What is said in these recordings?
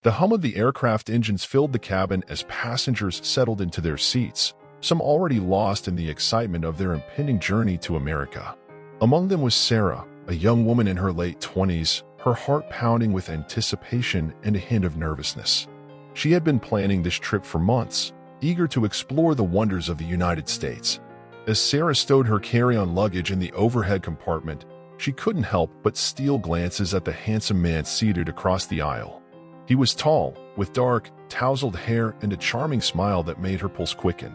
The hum of the aircraft engines filled the cabin as passengers settled into their seats, some already lost in the excitement of their impending journey to America. Among them was Sarah, a young woman in her late 20s, her heart pounding with anticipation and a hint of nervousness. She had been planning this trip for months, eager to explore the wonders of the United States. As Sarah stowed her carry-on luggage in the overhead compartment, she couldn't help but steal glances at the handsome man seated across the aisle. He was tall, with dark, tousled hair and a charming smile that made her pulse quicken.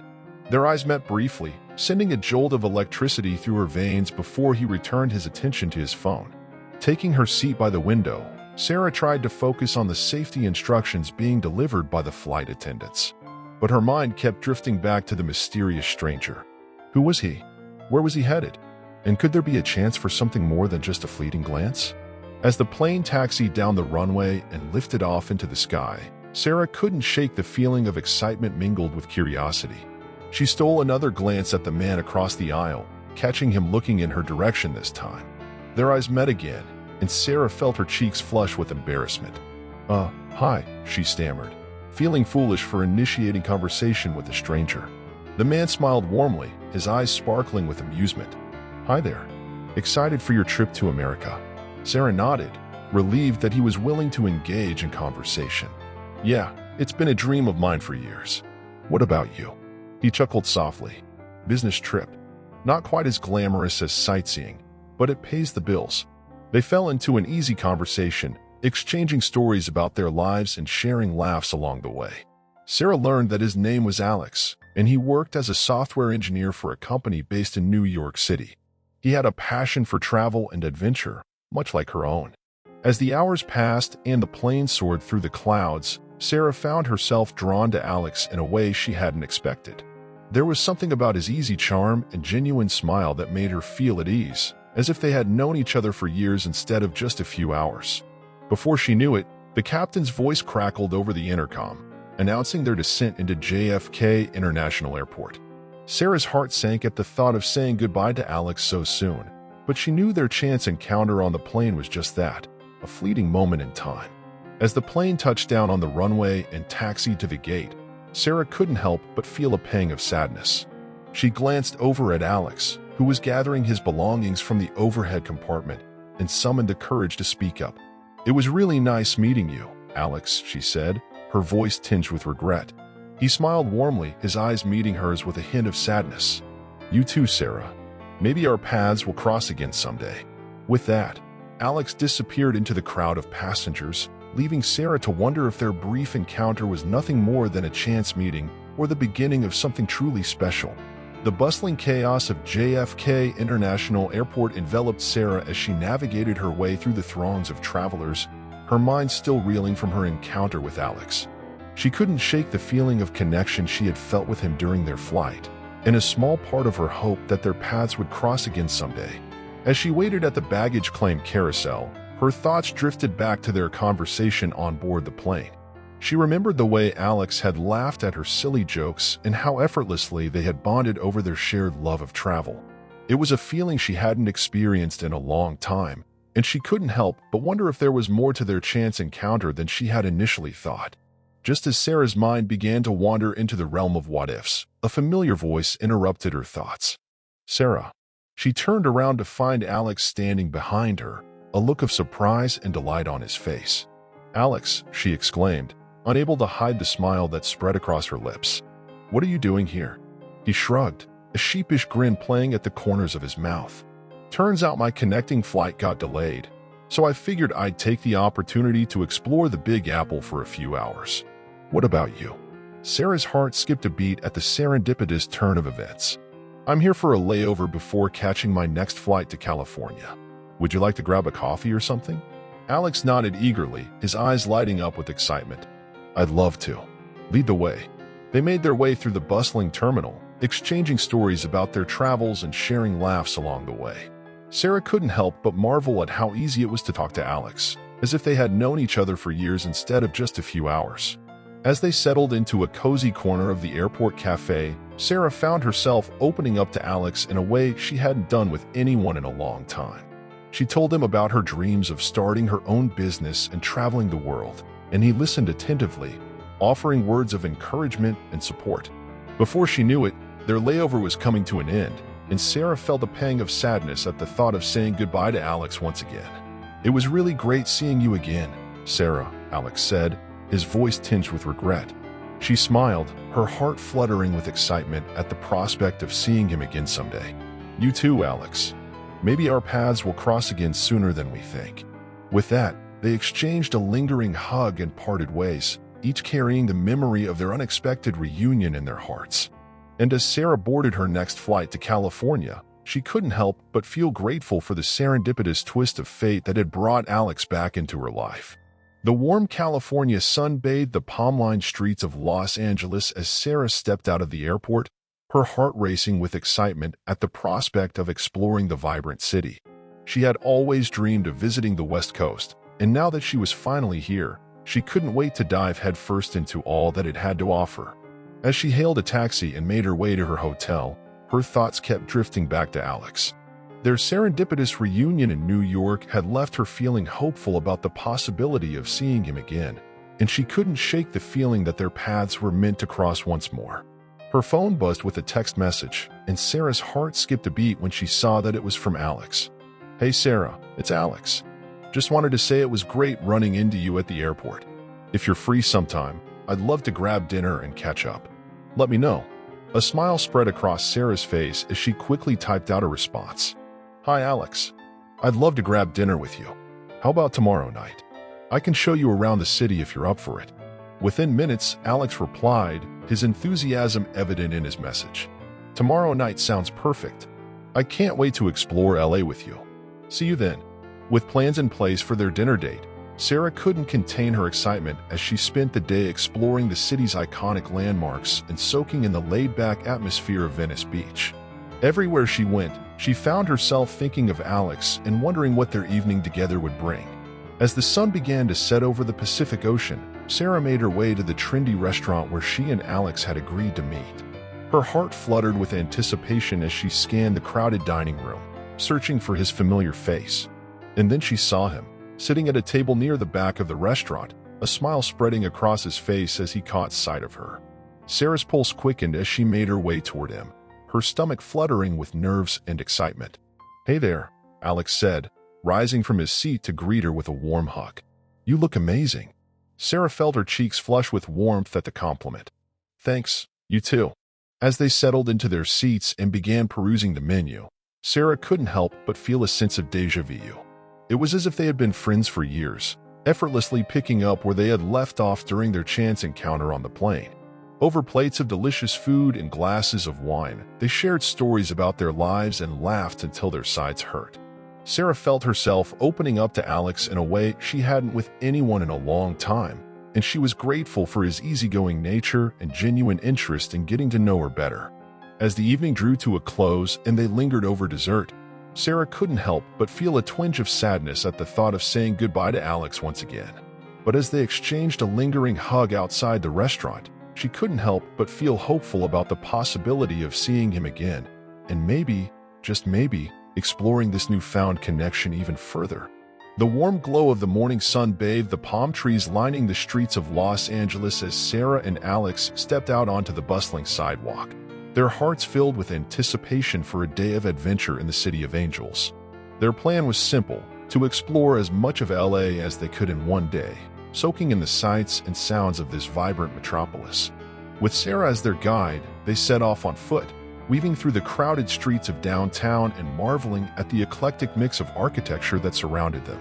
Their eyes met briefly, sending a jolt of electricity through her veins before he returned his attention to his phone. Taking her seat by the window, Sarah tried to focus on the safety instructions being delivered by the flight attendants. But her mind kept drifting back to the mysterious stranger. Who was he? Where was he headed? And could there be a chance for something more than just a fleeting glance? As the plane taxied down the runway and lifted off into the sky, Sarah couldn't shake the feeling of excitement mingled with curiosity. She stole another glance at the man across the aisle, catching him looking in her direction this time. Their eyes met again, and Sarah felt her cheeks flush with embarrassment. Hi, she stammered, feeling foolish for initiating conversation with a stranger. The man smiled warmly, his eyes sparkling with amusement. Hi there. Excited for your trip to America? Sarah nodded, relieved that he was willing to engage in conversation. Yeah, it's been a dream of mine for years. What about you? He chuckled softly. Business trip. Not quite as glamorous as sightseeing, but it pays the bills. They fell into an easy conversation, exchanging stories about their lives and sharing laughs along the way. Sarah learned that his name was Alex, and he worked as a software engineer for a company based in New York City. He had a passion for travel and adventure, much like her own. As the hours passed and the plane soared through the clouds, Sarah found herself drawn to Alex in a way she hadn't expected. There was something about his easy charm and genuine smile that made her feel at ease, as if they had known each other for years instead of just a few hours. Before she knew it, the captain's voice crackled over the intercom, announcing their descent into JFK International Airport. Sarah's heart sank at the thought of saying goodbye to Alex so soon, but she knew their chance encounter on the plane was just that, a fleeting moment in time. As the plane touched down on the runway and taxied to the gate, Sarah couldn't help but feel a pang of sadness. She glanced over at Alex, who was gathering his belongings from the overhead compartment, and summoned the courage to speak up. It was really nice meeting you, Alex, she said, her voice tinged with regret. He smiled warmly, his eyes meeting hers with a hint of sadness. You too, Sarah. Maybe our paths will cross again someday. With that, Alex disappeared into the crowd of passengers, leaving Sarah to wonder if their brief encounter was nothing more than a chance meeting or the beginning of something truly special. The bustling chaos of JFK International Airport enveloped Sarah as she navigated her way through the throngs of travelers, her mind still reeling from her encounter with Alex. She couldn't shake the feeling of connection she had felt with him during their flight, and a small part of her hoped that their paths would cross again someday. As she waited at the baggage claim carousel, her thoughts drifted back to their conversation on board the plane. She remembered the way Alex had laughed at her silly jokes and how effortlessly they had bonded over their shared love of travel. It was a feeling she hadn't experienced in a long time, and she couldn't help but wonder if there was more to their chance encounter than she had initially thought. Just as Sarah's mind began to wander into the realm of what-ifs, a familiar voice interrupted her thoughts. Sarah. She turned around to find Alex standing behind her, a look of surprise and delight on his face. Alex, she exclaimed, unable to hide the smile that spread across her lips. What are you doing here? He shrugged, a sheepish grin playing at the corners of his mouth. Turns out my connecting flight got delayed, so I figured I'd take the opportunity to explore the Big Apple for a few hours. What about you? Sarah's heart skipped a beat at the serendipitous turn of events. I'm here for a layover before catching my next flight to California. Would you like to grab a coffee or something? Alex nodded eagerly, his eyes lighting up with excitement. I'd love to. Lead the way. They made their way through the bustling terminal, exchanging stories about their travels and sharing laughs along the way. Sarah couldn't help but marvel at how easy it was to talk to Alex, as if they had known each other for years instead of just a few hours. As they settled into a cozy corner of the airport cafe, Sarah found herself opening up to Alex in a way she hadn't done with anyone in a long time. She told him about her dreams of starting her own business and traveling the world, and he listened attentively, offering words of encouragement and support. Before she knew it, their layover was coming to an end, and Sarah felt a pang of sadness at the thought of saying goodbye to Alex once again. "It was really great seeing you again, Sarah," Alex said, his voice tinged with regret. She smiled, her heart fluttering with excitement at the prospect of seeing him again someday. "You too, Alex. Maybe our paths will cross again sooner than we think." With that, they exchanged a lingering hug and parted ways, each carrying the memory of their unexpected reunion in their hearts. And as Sarah boarded her next flight to California, she couldn't help but feel grateful for the serendipitous twist of fate that had brought Alex back into her life. The warm California sun bathed the palm-lined streets of Los Angeles as Sarah stepped out of the airport, her heart racing with excitement at the prospect of exploring the vibrant city. She had always dreamed of visiting the West Coast, and now that she was finally here, she couldn't wait to dive headfirst into all that it had to offer. As she hailed a taxi and made her way to her hotel, her thoughts kept drifting back to Alex. Their serendipitous reunion in New York had left her feeling hopeful about the possibility of seeing him again, and she couldn't shake the feeling that their paths were meant to cross once more. Her phone buzzed with a text message, and Sarah's heart skipped a beat when she saw that it was from Alex. "Hey Sarah, it's Alex. Just wanted to say it was great running into you at the airport. If you're free sometime, I'd love to grab dinner and catch up. Let me know." A smile spread across Sarah's face as she quickly typed out a response. "Hi Alex. I'd love to grab dinner with you. How about tomorrow night? I can show you around the city if you're up for it." Within minutes, Alex replied, his enthusiasm evident in his message. "Tomorrow night sounds perfect. I can't wait to explore LA with you. See you then." With plans in place for their dinner date, Sarah couldn't contain her excitement as she spent the day exploring the city's iconic landmarks and soaking in the laid-back atmosphere of Venice Beach. Everywhere she went, she found herself thinking of Alex and wondering what their evening together would bring. As the sun began to set over the Pacific Ocean, Sarah made her way to the trendy restaurant where she and Alex had agreed to meet. Her heart fluttered with anticipation as she scanned the crowded dining room, searching for his familiar face. And then she saw him, sitting at a table near the back of the restaurant, a smile spreading across his face as he caught sight of her. Sarah's pulse quickened as she made her way toward him, her stomach fluttering with nerves and excitement. "Hey there," Alex said, rising from his seat to greet her with a warm hug. "You look amazing." Sarah felt her cheeks flush with warmth at the compliment. "Thanks, you too." As they settled into their seats and began perusing the menu, Sarah couldn't help but feel a sense of déjà vu. It was as if they had been friends for years, effortlessly picking up where they had left off during their chance encounter on the plane. Over plates of delicious food and glasses of wine, they shared stories about their lives and laughed until their sides hurt. Sarah felt herself opening up to Alex in a way she hadn't with anyone in a long time, and she was grateful for his easygoing nature and genuine interest in getting to know her better. As the evening drew to a close and they lingered over dessert, Sarah couldn't help but feel a twinge of sadness at the thought of saying goodbye to Alex once again. But as they exchanged a lingering hug outside the restaurant, she couldn't help but feel hopeful about the possibility of seeing him again, and maybe, just maybe, exploring this newfound connection even further. The warm glow of the morning sun bathed the palm trees lining the streets of Los Angeles as Sarah and Alex stepped out onto the bustling sidewalk, their hearts filled with anticipation for a day of adventure in the City of Angels. Their plan was simple: to explore as much of LA as they could in one day, soaking in the sights and sounds of this vibrant metropolis. With Sarah as their guide, they set off on foot, weaving through the crowded streets of downtown and marveling at the eclectic mix of architecture that surrounded them.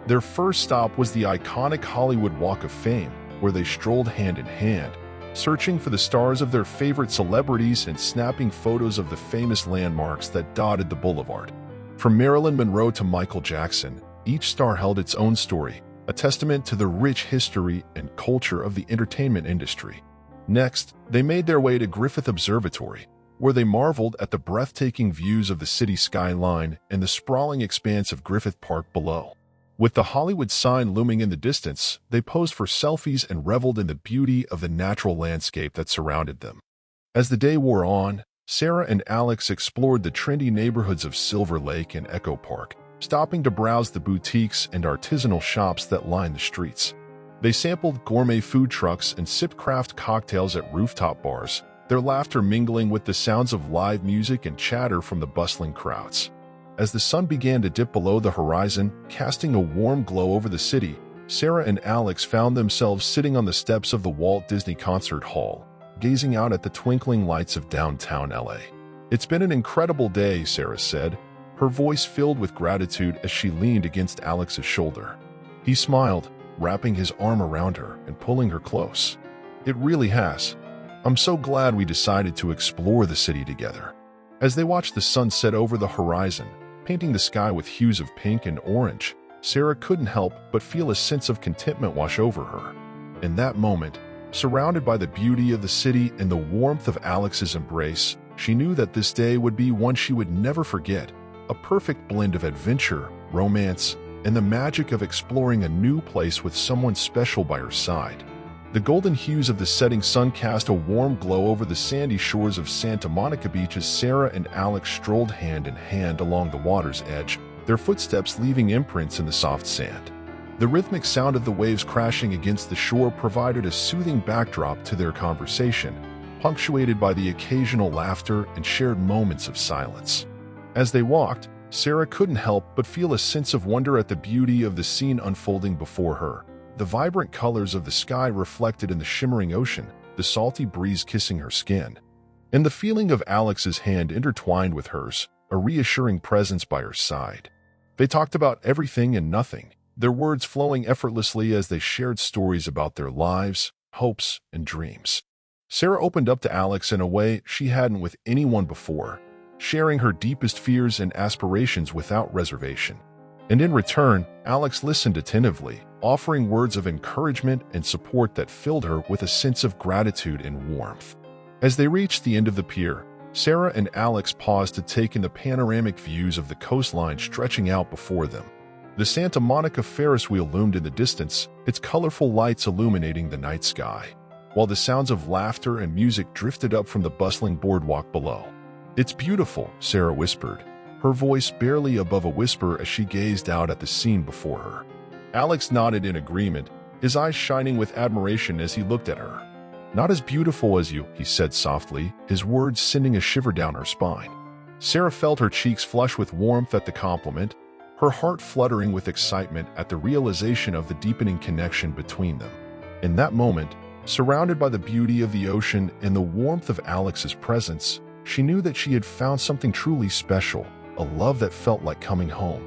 Their first stop was the iconic Hollywood Walk of Fame, where they strolled hand in hand, searching for the stars of their favorite celebrities and snapping photos of the famous landmarks that dotted the boulevard. From Marilyn Monroe to Michael Jackson, each star held its own story, a testament to the rich history and culture of the entertainment industry. Next, they made their way to Griffith Observatory, where they marveled at the breathtaking views of the city skyline and the sprawling expanse of Griffith Park below. With the Hollywood sign looming in the distance, they posed for selfies and reveled in the beauty of the natural landscape that surrounded them. As the day wore on, Sarah and Alex explored the trendy neighborhoods of Silver Lake and Echo Park, stopping to browse the boutiques and artisanal shops that lined the streets. They sampled gourmet food trucks and sipped craft cocktails at rooftop bars, their laughter mingling with the sounds of live music and chatter from the bustling crowds. As the sun began to dip below the horizon, casting a warm glow over the city, Sarah and Alex found themselves sitting on the steps of the Walt Disney Concert Hall, gazing out at the twinkling lights of downtown LA. "It's been an incredible day," Sarah said, her voice filled with gratitude as she leaned against Alex's shoulder. He smiled, wrapping his arm around her and pulling her close. "It really has. I'm so glad we decided to explore the city together." As they watched the sun set over the horizon, painting the sky with hues of pink and orange, Sarah couldn't help but feel a sense of contentment wash over her. In that moment, surrounded by the beauty of the city and the warmth of Alex's embrace, she knew that this day would be one she would never forget, a perfect blend of adventure, romance, and the magic of exploring a new place with someone special by her side. The golden hues of the setting sun cast a warm glow over the sandy shores of Santa Monica Beach as Sarah and Alex strolled hand in hand along the water's edge, their footsteps leaving imprints in the soft sand. The rhythmic sound of the waves crashing against the shore provided a soothing backdrop to their conversation, punctuated by the occasional laughter and shared moments of silence. As they walked, Sarah couldn't help but feel a sense of wonder at the beauty of the scene unfolding before her, the vibrant colors of the sky reflected in the shimmering ocean, the salty breeze kissing her skin, and the feeling of Alex's hand intertwined with hers, a reassuring presence by her side. They talked about everything and nothing, their words flowing effortlessly as they shared stories about their lives, hopes, and dreams. Sarah opened up to Alex in a way she hadn't with anyone before, sharing her deepest fears and aspirations without reservation. And in return, Alex listened attentively, offering words of encouragement and support that filled her with a sense of gratitude and warmth. As they reached the end of the pier, Sarah and Alex paused to take in the panoramic views of the coastline stretching out before them. The Santa Monica Ferris wheel loomed in the distance, its colorful lights illuminating the night sky, while the sounds of laughter and music drifted up from the bustling boardwalk below. "It's beautiful," Sarah whispered, her voice barely above a whisper as she gazed out at the scene before her. Alex nodded in agreement, his eyes shining with admiration as he looked at her. "Not as beautiful as you," he said softly, his words sending a shiver down her spine. Sarah felt her cheeks flush with warmth at the compliment, her heart fluttering with excitement at the realization of the deepening connection between them. In that moment, surrounded by the beauty of the ocean and the warmth of Alex's presence, she knew that she had found something truly special, a love that felt like coming home.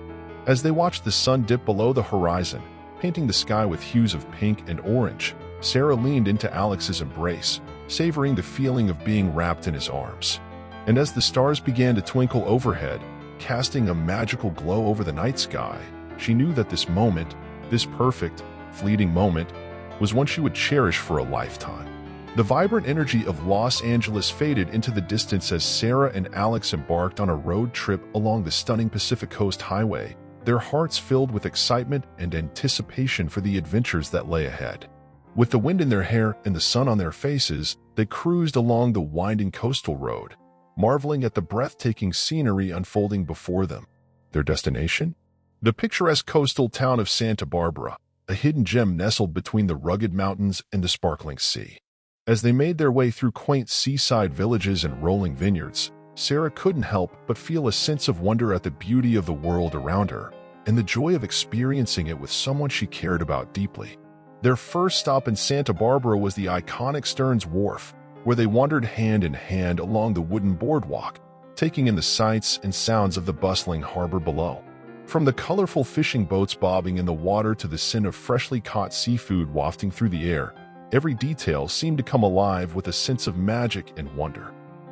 As they watched the sun dip below the horizon, painting the sky with hues of pink and orange, Sarah leaned into Alex's embrace, savoring the feeling of being wrapped in his arms. And as the stars began to twinkle overhead, casting a magical glow over the night sky, she knew that this moment, this perfect, fleeting moment, was one she would cherish for a lifetime. The vibrant energy of Los Angeles faded into the distance as Sarah and Alex embarked on a road trip along the stunning Pacific Coast Highway, their hearts filled with excitement and anticipation for the adventures that lay ahead. With the wind in their hair and the sun on their faces, they cruised along the winding coastal road, marveling at the breathtaking scenery unfolding before them. Their destination? The picturesque coastal town of Santa Barbara, a hidden gem nestled between the rugged mountains and the sparkling sea. As they made their way through quaint seaside villages and rolling vineyards, Sarah couldn't help but feel a sense of wonder at the beauty of the world around her and the joy of experiencing it with someone she cared about deeply. Their first stop in Santa Barbara was the iconic Stearns Wharf, where they wandered hand in hand along the wooden boardwalk, taking in the sights and sounds of the bustling harbor below. From the colorful fishing boats bobbing in the water to the scent of freshly caught seafood wafting through the air, every detail seemed to come alive with a sense of magic and wonder.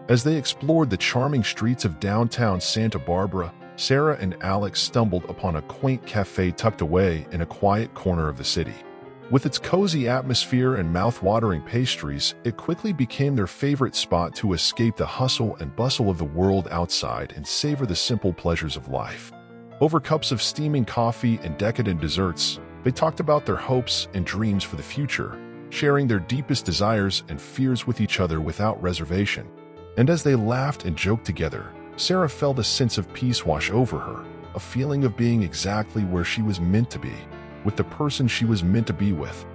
As they explored the charming streets of downtown Santa Barbara, Sarah and Alex stumbled upon a quaint cafe tucked away in a quiet corner of the city. With its cozy atmosphere and mouth-watering pastries, it quickly became their favorite spot to escape the hustle and bustle of the world outside and savor the simple pleasures of life. Over cups of steaming coffee and decadent desserts, they talked about their hopes and dreams for the future, sharing their deepest desires and fears with each other without reservation. And as they laughed and joked together, Sarah felt a sense of peace wash over her, a feeling of being exactly where she was meant to be, with the person she was meant to be with.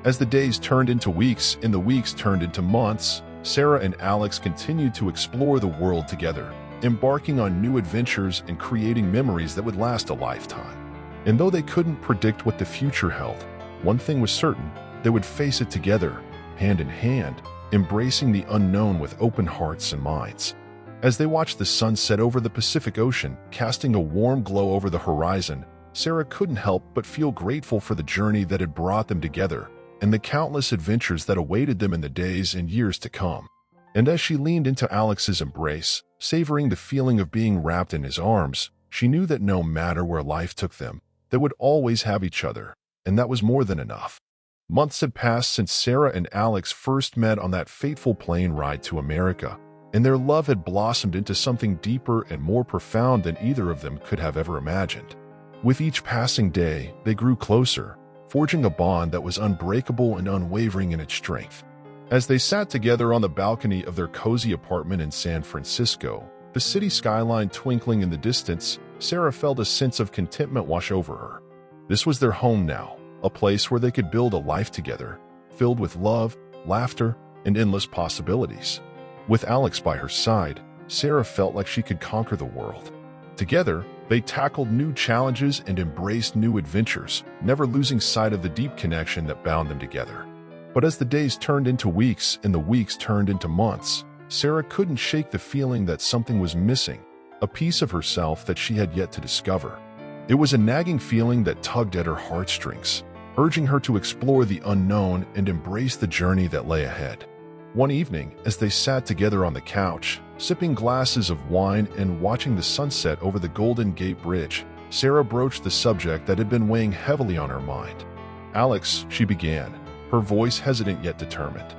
As the days turned into weeks and the weeks turned into months, Sarah and Alex continued to explore the world together, embarking on new adventures and creating memories that would last a lifetime. And though they couldn't predict what the future held, one thing was certain: they would face it together, hand in hand, embracing the unknown with open hearts and minds. As they watched the sun set over the Pacific Ocean, casting a warm glow over the horizon, Sarah couldn't help but feel grateful for the journey that had brought them together and the countless adventures that awaited them in the days and years to come. And as she leaned into Alex's embrace, savoring the feeling of being wrapped in his arms, she knew that no matter where life took them, they would always have each other, and that was more than enough. Months had passed since Sarah and Alex first met on that fateful plane ride to America, and their love had blossomed into something deeper and more profound than either of them could have ever imagined. With each passing day, they grew closer, forging a bond that was unbreakable and unwavering in its strength. As they sat together on the balcony of their cozy apartment in San Francisco, the city skyline twinkling in the distance, Sarah felt a sense of contentment wash over her. This was their home now, a place where they could build a life together, filled with love, laughter, and endless possibilities. With Alex by her side, Sarah felt like she could conquer the world. Together, they tackled new challenges and embraced new adventures, never losing sight of the deep connection that bound them together. But as the days turned into weeks and the weeks turned into months, Sarah couldn't shake the feeling that something was missing, a piece of herself that she had yet to discover. It was a nagging feeling that tugged at her heartstrings, urging her to explore the unknown and embrace the journey that lay ahead. One evening, as they sat together on the couch, sipping glasses of wine and watching the sunset over the Golden Gate Bridge, Sarah broached the subject that had been weighing heavily on her mind. "Alex," she began, her voice hesitant yet determined,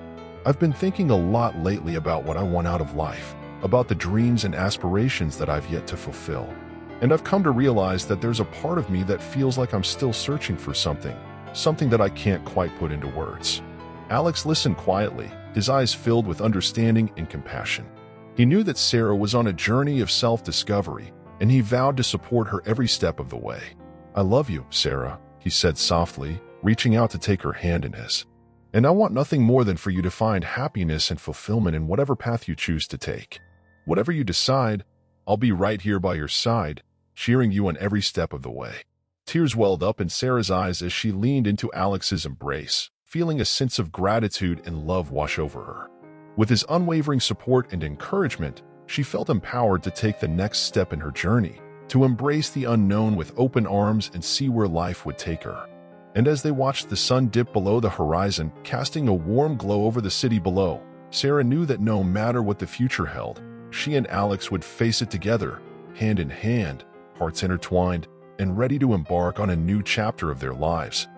"I've been thinking a lot lately about what I want out of life, about the dreams and aspirations that I've yet to fulfill. And I've come to realize that there's a part of me that feels like I'm still searching for something that I can't quite put into words." Alex listened quietly, his eyes filled with understanding and compassion. He knew that Sarah was on a journey of self-discovery, and he vowed to support her every step of the way. "I love you, Sarah," he said softly, reaching out to take her hand in his. "And I want nothing more than for you to find happiness and fulfillment in whatever path you choose to take. Whatever you decide, I'll be right here by your side, cheering you on every step of the way." Tears welled up in Sarah's eyes as she leaned into Alex's embrace, feeling a sense of gratitude and love wash over her. With his unwavering support and encouragement, she felt empowered to take the next step in her journey, to embrace the unknown with open arms and see where life would take her. And as they watched the sun dip below the horizon, casting a warm glow over the city below, Sarah knew that no matter what the future held, she and Alex would face it together, hand in hand, hearts intertwined, and ready to embark on a new chapter of their lives,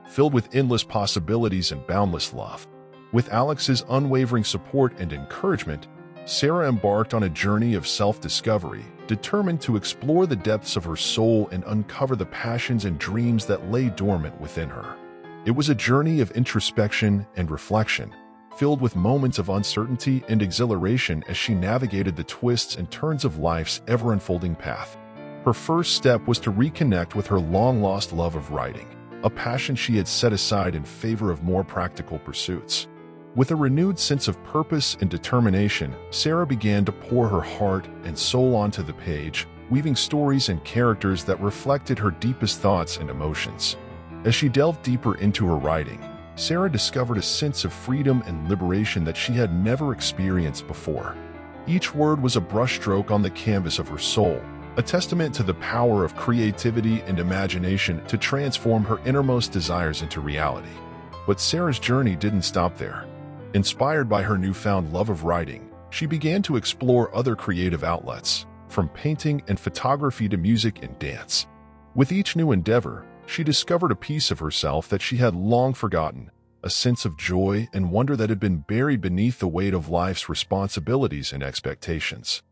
filled with endless possibilities and boundless love. With Alex's unwavering support and encouragement, Sarah embarked on a journey of self-discovery, determined to explore the depths of her soul and uncover the passions and dreams that lay dormant within her. It was a journey of introspection and reflection, filled with moments of uncertainty and exhilaration as she navigated the twists and turns of life's ever-unfolding path. Her first step was to reconnect with her long-lost love of writing, a passion she had set aside in favor of more practical pursuits. With a renewed sense of purpose and determination, Sarah began to pour her heart and soul onto the page, weaving stories and characters that reflected her deepest thoughts and emotions. As she delved deeper into her writing, Sarah discovered a sense of freedom and liberation that she had never experienced before. Each word was a brushstroke on the canvas of her soul, a testament to the power of creativity and imagination to transform her innermost desires into reality. But Sarah's journey didn't stop there. Inspired by her newfound love of writing, she began to explore other creative outlets, from painting and photography to music and dance. With each new endeavor, she discovered a piece of herself that she had long forgotten, a sense of joy and wonder that had been buried beneath the weight of life's responsibilities and expectations.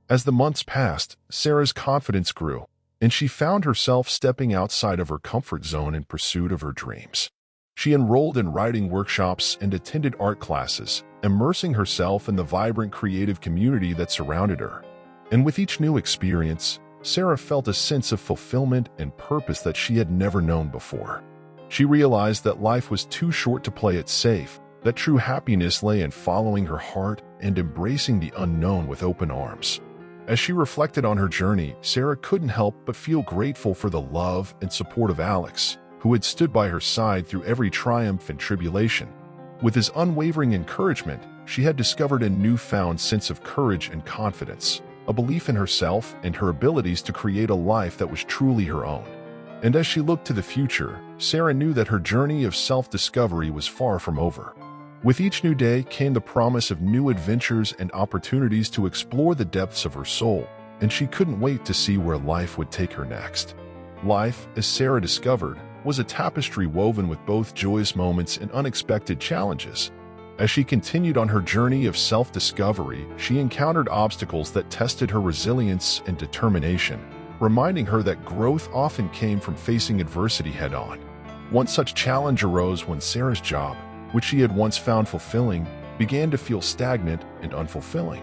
As the months passed, Sarah's confidence grew, and she found herself stepping outside of her comfort zone in pursuit of her dreams. She enrolled in writing workshops and attended art classes, immersing herself in the vibrant creative community that surrounded her. And with each new experience, Sarah felt a sense of fulfillment and purpose that she had never known before. She realized that life was too short to play it safe, that true happiness lay in following her heart and embracing the unknown with open arms. As she reflected on her journey, Sarah couldn't help but feel grateful for the love and support of Alex, who had stood by her side through every triumph and tribulation. With his unwavering encouragement, she had discovered a newfound sense of courage and confidence, a belief in herself and her abilities to create a life that was truly her own. And as she looked to the future, Sarah knew that her journey of self-discovery was far from over. With each new day came the promise of new adventures and opportunities to explore the depths of her soul, and she couldn't wait to see where life would take her next. Life, as Sarah discovered, was a tapestry woven with both joyous moments and unexpected challenges. As she continued on her journey of self-discovery, she encountered obstacles that tested her resilience and determination, reminding her that growth often came from facing adversity head-on. One such challenge arose when Sarah's job, which she had once found fulfilling, began to feel stagnant and unfulfilling.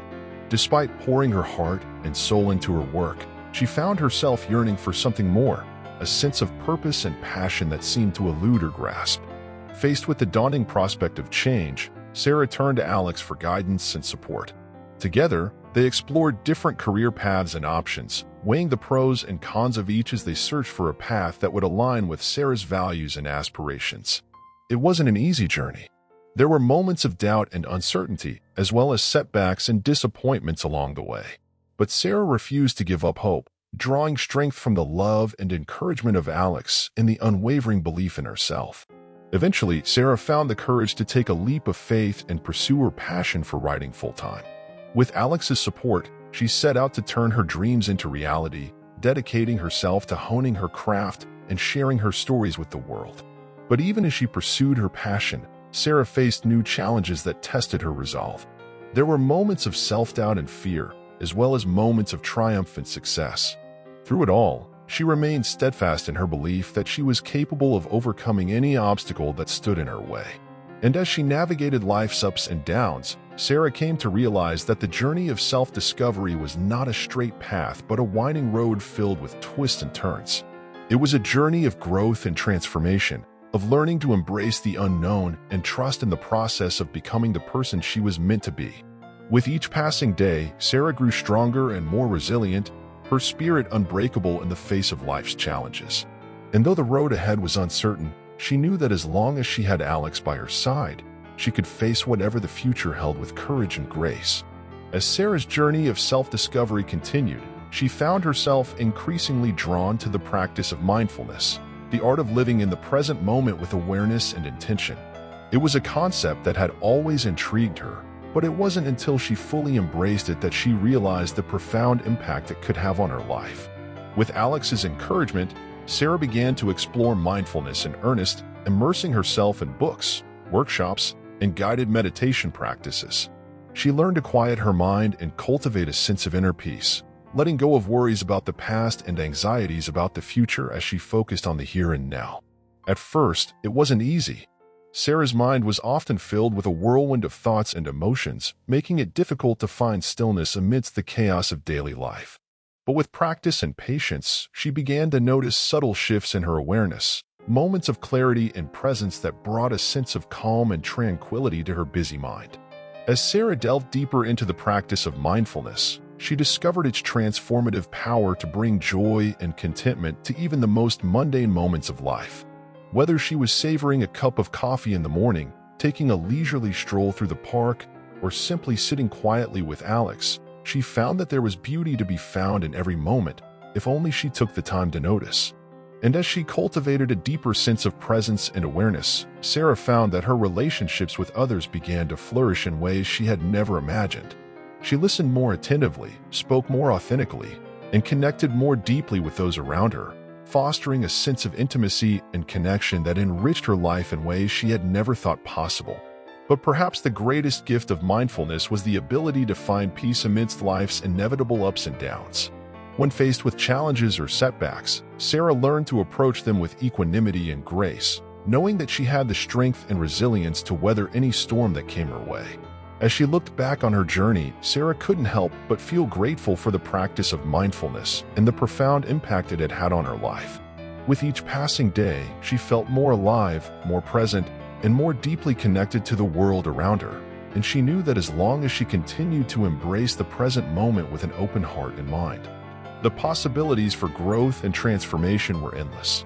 Despite pouring her heart and soul into her work, she found herself yearning for something more, a sense of purpose and passion that seemed to elude her grasp. Faced with the daunting prospect of change, Sarah turned to Alex for guidance and support. Together, they explored different career paths and options, weighing the pros and cons of each as they searched for a path that would align with Sarah's values and aspirations. It wasn't an easy journey. There were moments of doubt and uncertainty, as well as setbacks and disappointments along the way. But Sarah refused to give up hope, drawing strength from the love and encouragement of Alex and the unwavering belief in herself. Eventually, Sarah found the courage to take a leap of faith and pursue her passion for writing full-time. With Alex's support, she set out to turn her dreams into reality, dedicating herself to honing her craft and sharing her stories with the world. But even as she pursued her passion, Sarah faced new challenges that tested her resolve. There were moments of self-doubt and fear, as well as moments of triumph and success. Through it all, she remained steadfast in her belief that she was capable of overcoming any obstacle that stood in her way. And as she navigated life's ups and downs, Sarah came to realize that the journey of self-discovery was not a straight path but a winding road filled with twists and turns. It was a journey of growth and transformation, of learning to embrace the unknown and trust in the process of becoming the person she was meant to be. With each passing day, Sarah grew stronger and more resilient, her spirit unbreakable in the face of life's challenges. And though the road ahead was uncertain, she knew that as long as she had Alex by her side, she could face whatever the future held with courage and grace. As Sarah's journey of self-discovery continued, she found herself increasingly drawn to the practice of mindfulness, the art of living in the present moment with awareness and intention. It was a concept that had always intrigued her, but it wasn't until she fully embraced it that she realized the profound impact it could have on her life. With Alex's encouragement, Sarah began to explore mindfulness in earnest, immersing herself in books, workshops, and guided meditation practices. She learned to quiet her mind and cultivate a sense of inner peace, letting go of worries about the past and anxieties about the future as she focused on the here and now. At first, it wasn't easy. Sarah's mind was often filled with a whirlwind of thoughts and emotions, making it difficult to find stillness amidst the chaos of daily life. But with practice and patience, she began to notice subtle shifts in her awareness, moments of clarity and presence that brought a sense of calm and tranquility to her busy mind. As Sarah delved deeper into the practice of mindfulness, she discovered its transformative power to bring joy and contentment to even the most mundane moments of life. Whether she was savoring a cup of coffee in the morning, taking a leisurely stroll through the park, or simply sitting quietly with Alex, she found that there was beauty to be found in every moment, if only she took the time to notice. And as she cultivated a deeper sense of presence and awareness, Sarah found that her relationships with others began to flourish in ways she had never imagined. She listened more attentively, spoke more authentically, and connected more deeply with those around her, fostering a sense of intimacy and connection that enriched her life in ways she had never thought possible. But perhaps the greatest gift of mindfulness was the ability to find peace amidst life's inevitable ups and downs. When faced with challenges or setbacks, Sarah learned to approach them with equanimity and grace, knowing that she had the strength and resilience to weather any storm that came her way. As she looked back on her journey, Sarah couldn't help but feel grateful for the practice of mindfulness and the profound impact it had had on her life. With each passing day, she felt more alive, more present, and more deeply connected to the world around her, and she knew that as long as she continued to embrace the present moment with an open heart and mind, the possibilities for growth and transformation were endless.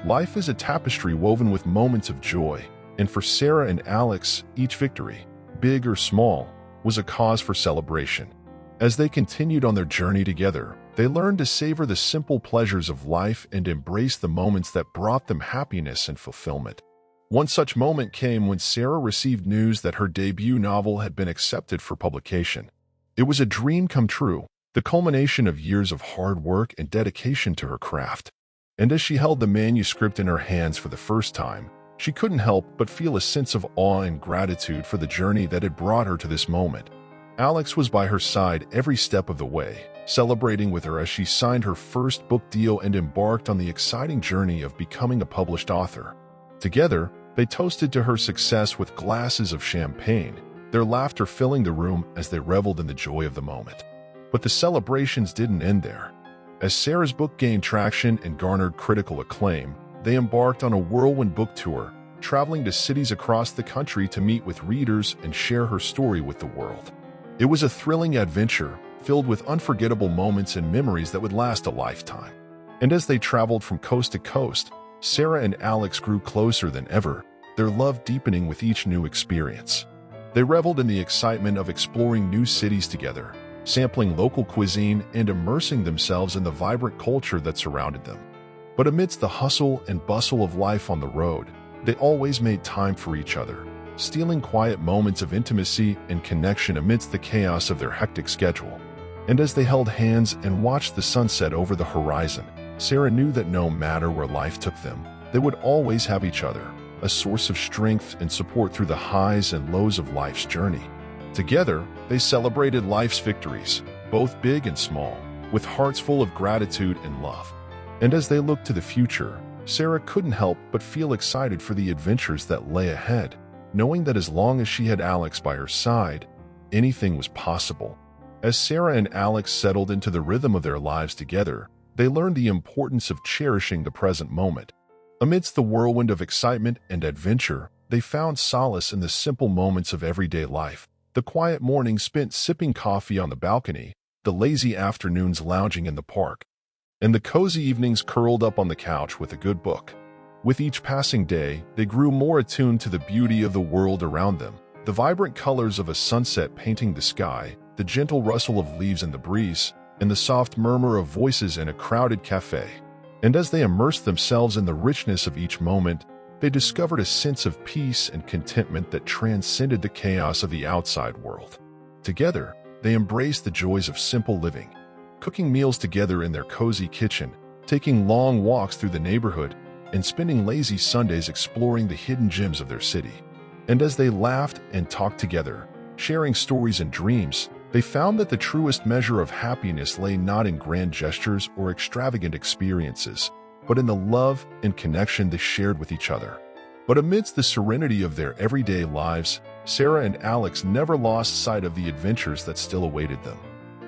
Life is a tapestry woven with moments of joy, and for Sarah and Alex, each victory, big or small, was a cause for celebration. As they continued on their journey together, they learned to savor the simple pleasures of life and embrace the moments that brought them happiness and fulfillment. One such moment came when Sarah received news that her debut novel had been accepted for publication. It was a dream come true, the culmination of years of hard work and dedication to her craft. And as she held the manuscript in her hands for the first time, she couldn't help but feel a sense of awe and gratitude for the journey that had brought her to this moment. Alex was by her side every step of the way, celebrating with her as she signed her first book deal and embarked on the exciting journey of becoming a published author. Together, they toasted to her success with glasses of champagne, their laughter filling the room as they reveled in the joy of the moment. But the celebrations didn't end there. As Sarah's book gained traction and garnered critical acclaim, they embarked on a whirlwind book tour, traveling to cities across the country to meet with readers and share her story with the world. It was a thrilling adventure, filled with unforgettable moments and memories that would last a lifetime. And as they traveled from coast to coast, Sarah and Alex grew closer than ever, their love deepening with each new experience. They reveled in the excitement of exploring new cities together, sampling local cuisine and immersing themselves in the vibrant culture that surrounded them. But amidst the hustle and bustle of life on the road, they always made time for each other, stealing quiet moments of intimacy and connection amidst the chaos of their hectic schedule. And as they held hands and watched the sunset over the horizon, Sarah knew that no matter where life took them, they would always have each other, a source of strength and support through the highs and lows of life's journey. Together, they celebrated life's victories, both big and small, with hearts full of gratitude and love. And as they looked to the future, Sarah couldn't help but feel excited for the adventures that lay ahead, knowing that as long as she had Alex by her side, anything was possible. As Sarah and Alex settled into the rhythm of their lives together, they learned the importance of cherishing the present moment. Amidst the whirlwind of excitement and adventure, they found solace in the simple moments of everyday life. The quiet mornings spent sipping coffee on the balcony, the lazy afternoons lounging in the park, and the cozy evenings curled up on the couch with a good book. With each passing day, they grew more attuned to the beauty of the world around them, the vibrant colors of a sunset painting the sky, the gentle rustle of leaves in the breeze, and the soft murmur of voices in a crowded cafe. And as they immersed themselves in the richness of each moment, they discovered a sense of peace and contentment that transcended the chaos of the outside world. Together, they embraced the joys of simple living, cooking meals together in their cozy kitchen, taking long walks through the neighborhood, and spending lazy Sundays exploring the hidden gems of their city. And as they laughed and talked together, sharing stories and dreams, they found that the truest measure of happiness lay not in grand gestures or extravagant experiences, but in the love and connection they shared with each other. But amidst the serenity of their everyday lives, Sarah and Alex never lost sight of the adventures that still awaited them.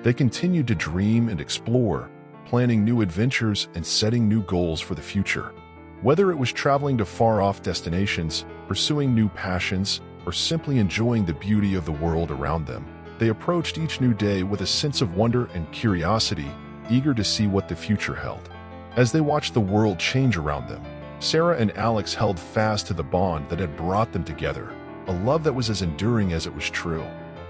They continued to dream and explore, planning new adventures and setting new goals for the future. Whether it was traveling to far-off destinations, pursuing new passions, or simply enjoying the beauty of the world around them, they approached each new day with a sense of wonder and curiosity, eager to see what the future held. As they watched the world change around them, Sarah and Alex held fast to the bond that had brought them together, a love that was as enduring as it was true.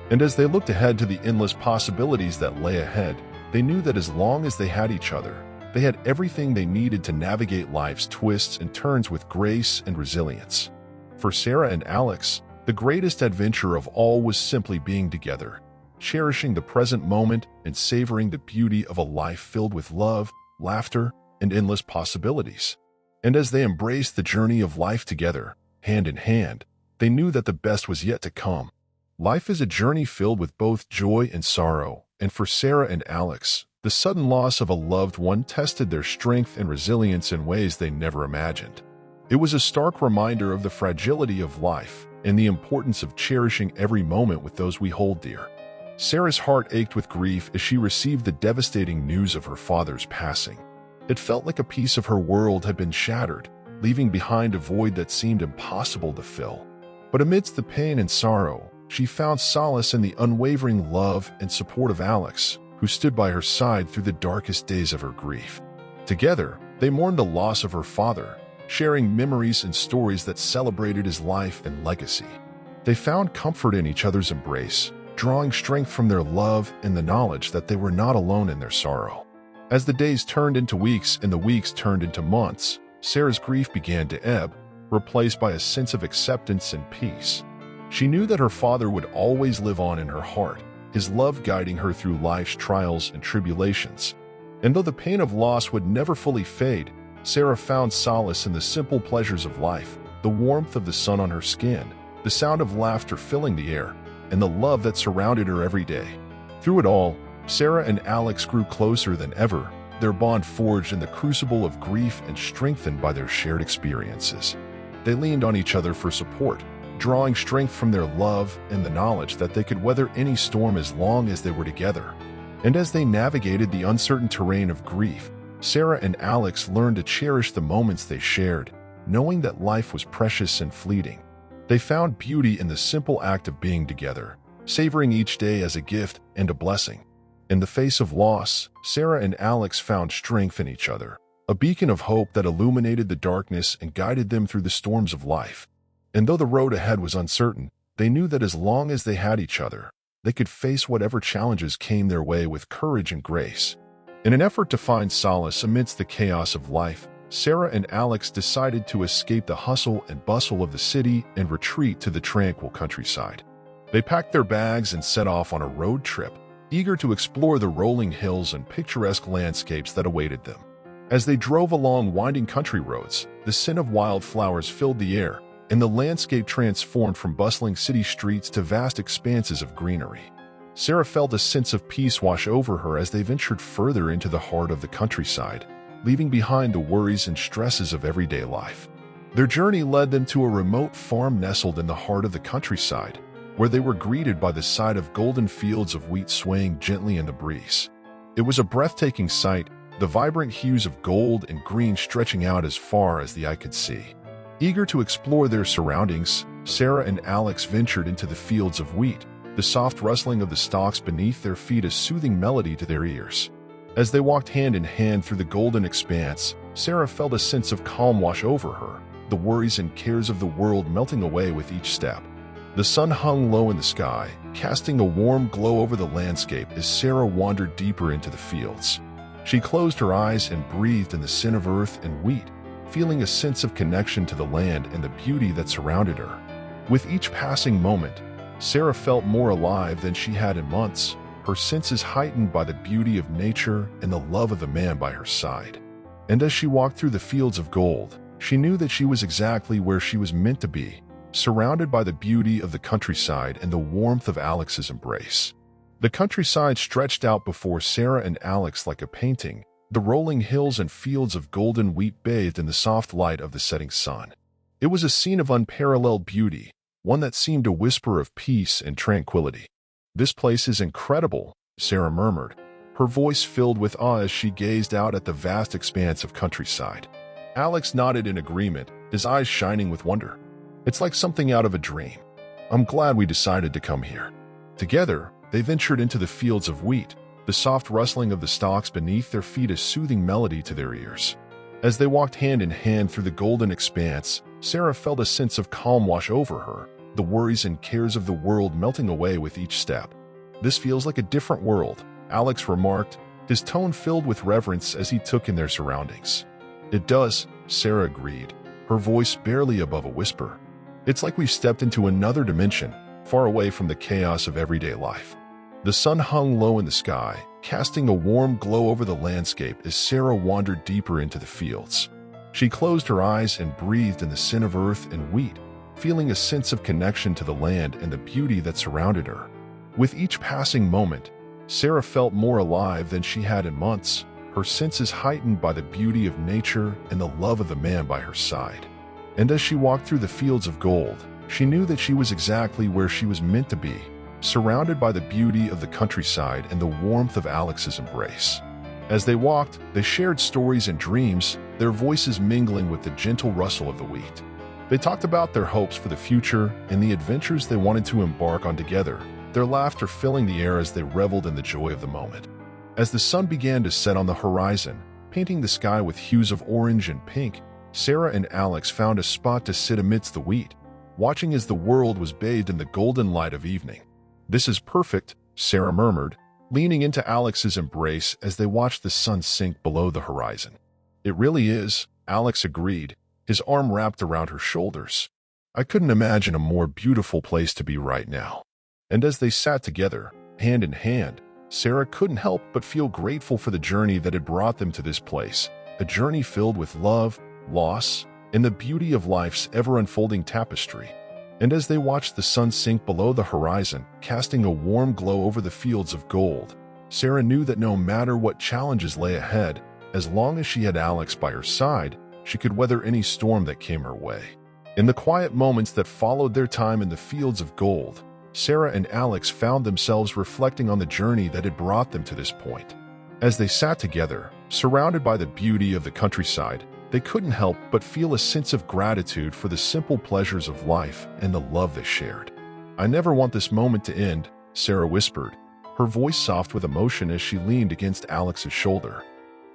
And as they looked ahead to the endless possibilities that lay ahead, they knew that as long as they had each other, they had everything they needed to navigate life's twists and turns with grace and resilience. For Sarah and Alex, the greatest adventure of all was simply being together, cherishing the present moment and savoring the beauty of a life filled with love, laughter, and endless possibilities. And as they embraced the journey of life together, hand in hand, they knew that the best was yet to come. Life is a journey filled with both joy and sorrow, and for Sarah and Alex, the sudden loss of a loved one tested their strength and resilience in ways they never imagined. It was a stark reminder of the fragility of life and the importance of cherishing every moment with those we hold dear. Sarah's heart ached with grief as she received the devastating news of her father's passing. It felt like a piece of her world had been shattered, leaving behind a void that seemed impossible to fill. But amidst the pain and sorrow, she found solace in the unwavering love and support of Alex, who stood by her side through the darkest days of her grief. Together, they mourned the loss of her father, sharing memories and stories that celebrated his life and legacy. They found comfort in each other's embrace, drawing strength from their love and the knowledge that they were not alone in their sorrow. As the days turned into weeks and the weeks turned into months, Sarah's grief began to ebb, replaced by a sense of acceptance and peace. She knew that her father would always live on in her heart, his love guiding her through life's trials and tribulations. And though the pain of loss would never fully fade, Sarah found solace in the simple pleasures of life, the warmth of the sun on her skin, the sound of laughter filling the air, and the love that surrounded her every day. Through it all, Sarah and Alex grew closer than ever, their bond forged in the crucible of grief and strengthened by their shared experiences. They leaned on each other for support, drawing strength from their love and the knowledge that they could weather any storm as long as they were together. And as they navigated the uncertain terrain of grief, Sarah and Alex learned to cherish the moments they shared, knowing that life was precious and fleeting. They found beauty in the simple act of being together, savoring each day as a gift and a blessing. In the face of loss, Sarah and Alex found strength in each other, a beacon of hope that illuminated the darkness and guided them through the storms of life. And though the road ahead was uncertain, they knew that as long as they had each other, they could face whatever challenges came their way with courage and grace. In an effort to find solace amidst the chaos of life, Sarah and Alex decided to escape the hustle and bustle of the city and retreat to the tranquil countryside. They packed their bags and set off on a road trip, eager to explore the rolling hills and picturesque landscapes that awaited them. As they drove along winding country roads, the scent of wildflowers filled the air, and the landscape transformed from bustling city streets to vast expanses of greenery. Sarah felt a sense of peace wash over her as they ventured further into the heart of the countryside, leaving behind the worries and stresses of everyday life. Their journey led them to a remote farm nestled in the heart of the countryside, where they were greeted by the sight of golden fields of wheat swaying gently in the breeze. It was a breathtaking sight, the vibrant hues of gold and green stretching out as far as the eye could see. Eager to explore their surroundings, Sarah and Alex ventured into the fields of wheat, the soft rustling of the stalks beneath their feet a soothing melody to their ears. As they walked hand in hand through the golden expanse, Sarah felt a sense of calm wash over her, the worries and cares of the world melting away with each step. The sun hung low in the sky, casting a warm glow over the landscape as Sarah wandered deeper into the fields. She closed her eyes and breathed in the scent of earth and wheat, feeling a sense of connection to the land and the beauty that surrounded her. With each passing moment, Sarah felt more alive than she had in months, her senses heightened by the beauty of nature and the love of the man by her side. And as she walked through the fields of gold, she knew that she was exactly where she was meant to be, surrounded by the beauty of the countryside and the warmth of Alex's embrace. The countryside stretched out before Sarah and Alex like a painting, the rolling hills and fields of golden wheat bathed in the soft light of the setting sun. It was a scene of unparalleled beauty, one that seemed a whisper of peace and tranquility. "This place is incredible," Sarah murmured, her voice filled with awe as she gazed out at the vast expanse of countryside. Alex nodded in agreement, his eyes shining with wonder. "It's like something out of a dream. I'm glad we decided to come here." Together, they ventured into the fields of wheat, the soft rustling of the stalks beneath their feet a soothing melody to their ears. As they walked hand in hand through the golden expanse, Sarah felt a sense of calm wash over her, the worries and cares of the world melting away with each step. "This feels like a different world," Alex remarked, his tone filled with reverence as he took in their surroundings. "It does," Sarah agreed, her voice barely above a whisper. "It's like we've stepped into another dimension, far away from the chaos of everyday life." The sun hung low in the sky, casting a warm glow over the landscape as Sarah wandered deeper into the fields. She closed her eyes and breathed in the scent of earth and wheat, feeling a sense of connection to the land and the beauty that surrounded her. With each passing moment, Sarah felt more alive than she had in months, her senses heightened by the beauty of nature and the love of the man by her side. And as she walked through the fields of gold, she knew that she was exactly where she was meant to be, surrounded by the beauty of the countryside and the warmth of Alex's embrace. As they walked, they shared stories and dreams, their voices mingling with the gentle rustle of the wheat. They talked about their hopes for the future and the adventures they wanted to embark on together, their laughter filling the air as they reveled in the joy of the moment. As the sun began to set on the horizon, painting the sky with hues of orange and pink, Sarah and Alex found a spot to sit amidst the wheat, watching as the world was bathed in the golden light of evening. "This is perfect," Sarah murmured, leaning into Alex's embrace as they watched the sun sink below the horizon. "It really is," Alex agreed, his arm wrapped around her shoulders. "I couldn't imagine a more beautiful place to be right now." And as they sat together, hand in hand, Sarah couldn't help but feel grateful for the journey that had brought them to this place, a journey filled with love, loss, and the beauty of life's ever-unfolding tapestry. And as they watched the sun sink below the horizon, casting a warm glow over the fields of gold, Sarah knew that no matter what challenges lay ahead, as long as she had Alex by her side, she could weather any storm that came her way. In the quiet moments that followed their time in the fields of gold, Sarah and Alex found themselves reflecting on the journey that had brought them to this point. As they sat together, surrounded by the beauty of the countryside, they couldn't help but feel a sense of gratitude for the simple pleasures of life and the love they shared. "I never want this moment to end," Sarah whispered, her voice soft with emotion as she leaned against Alex's shoulder.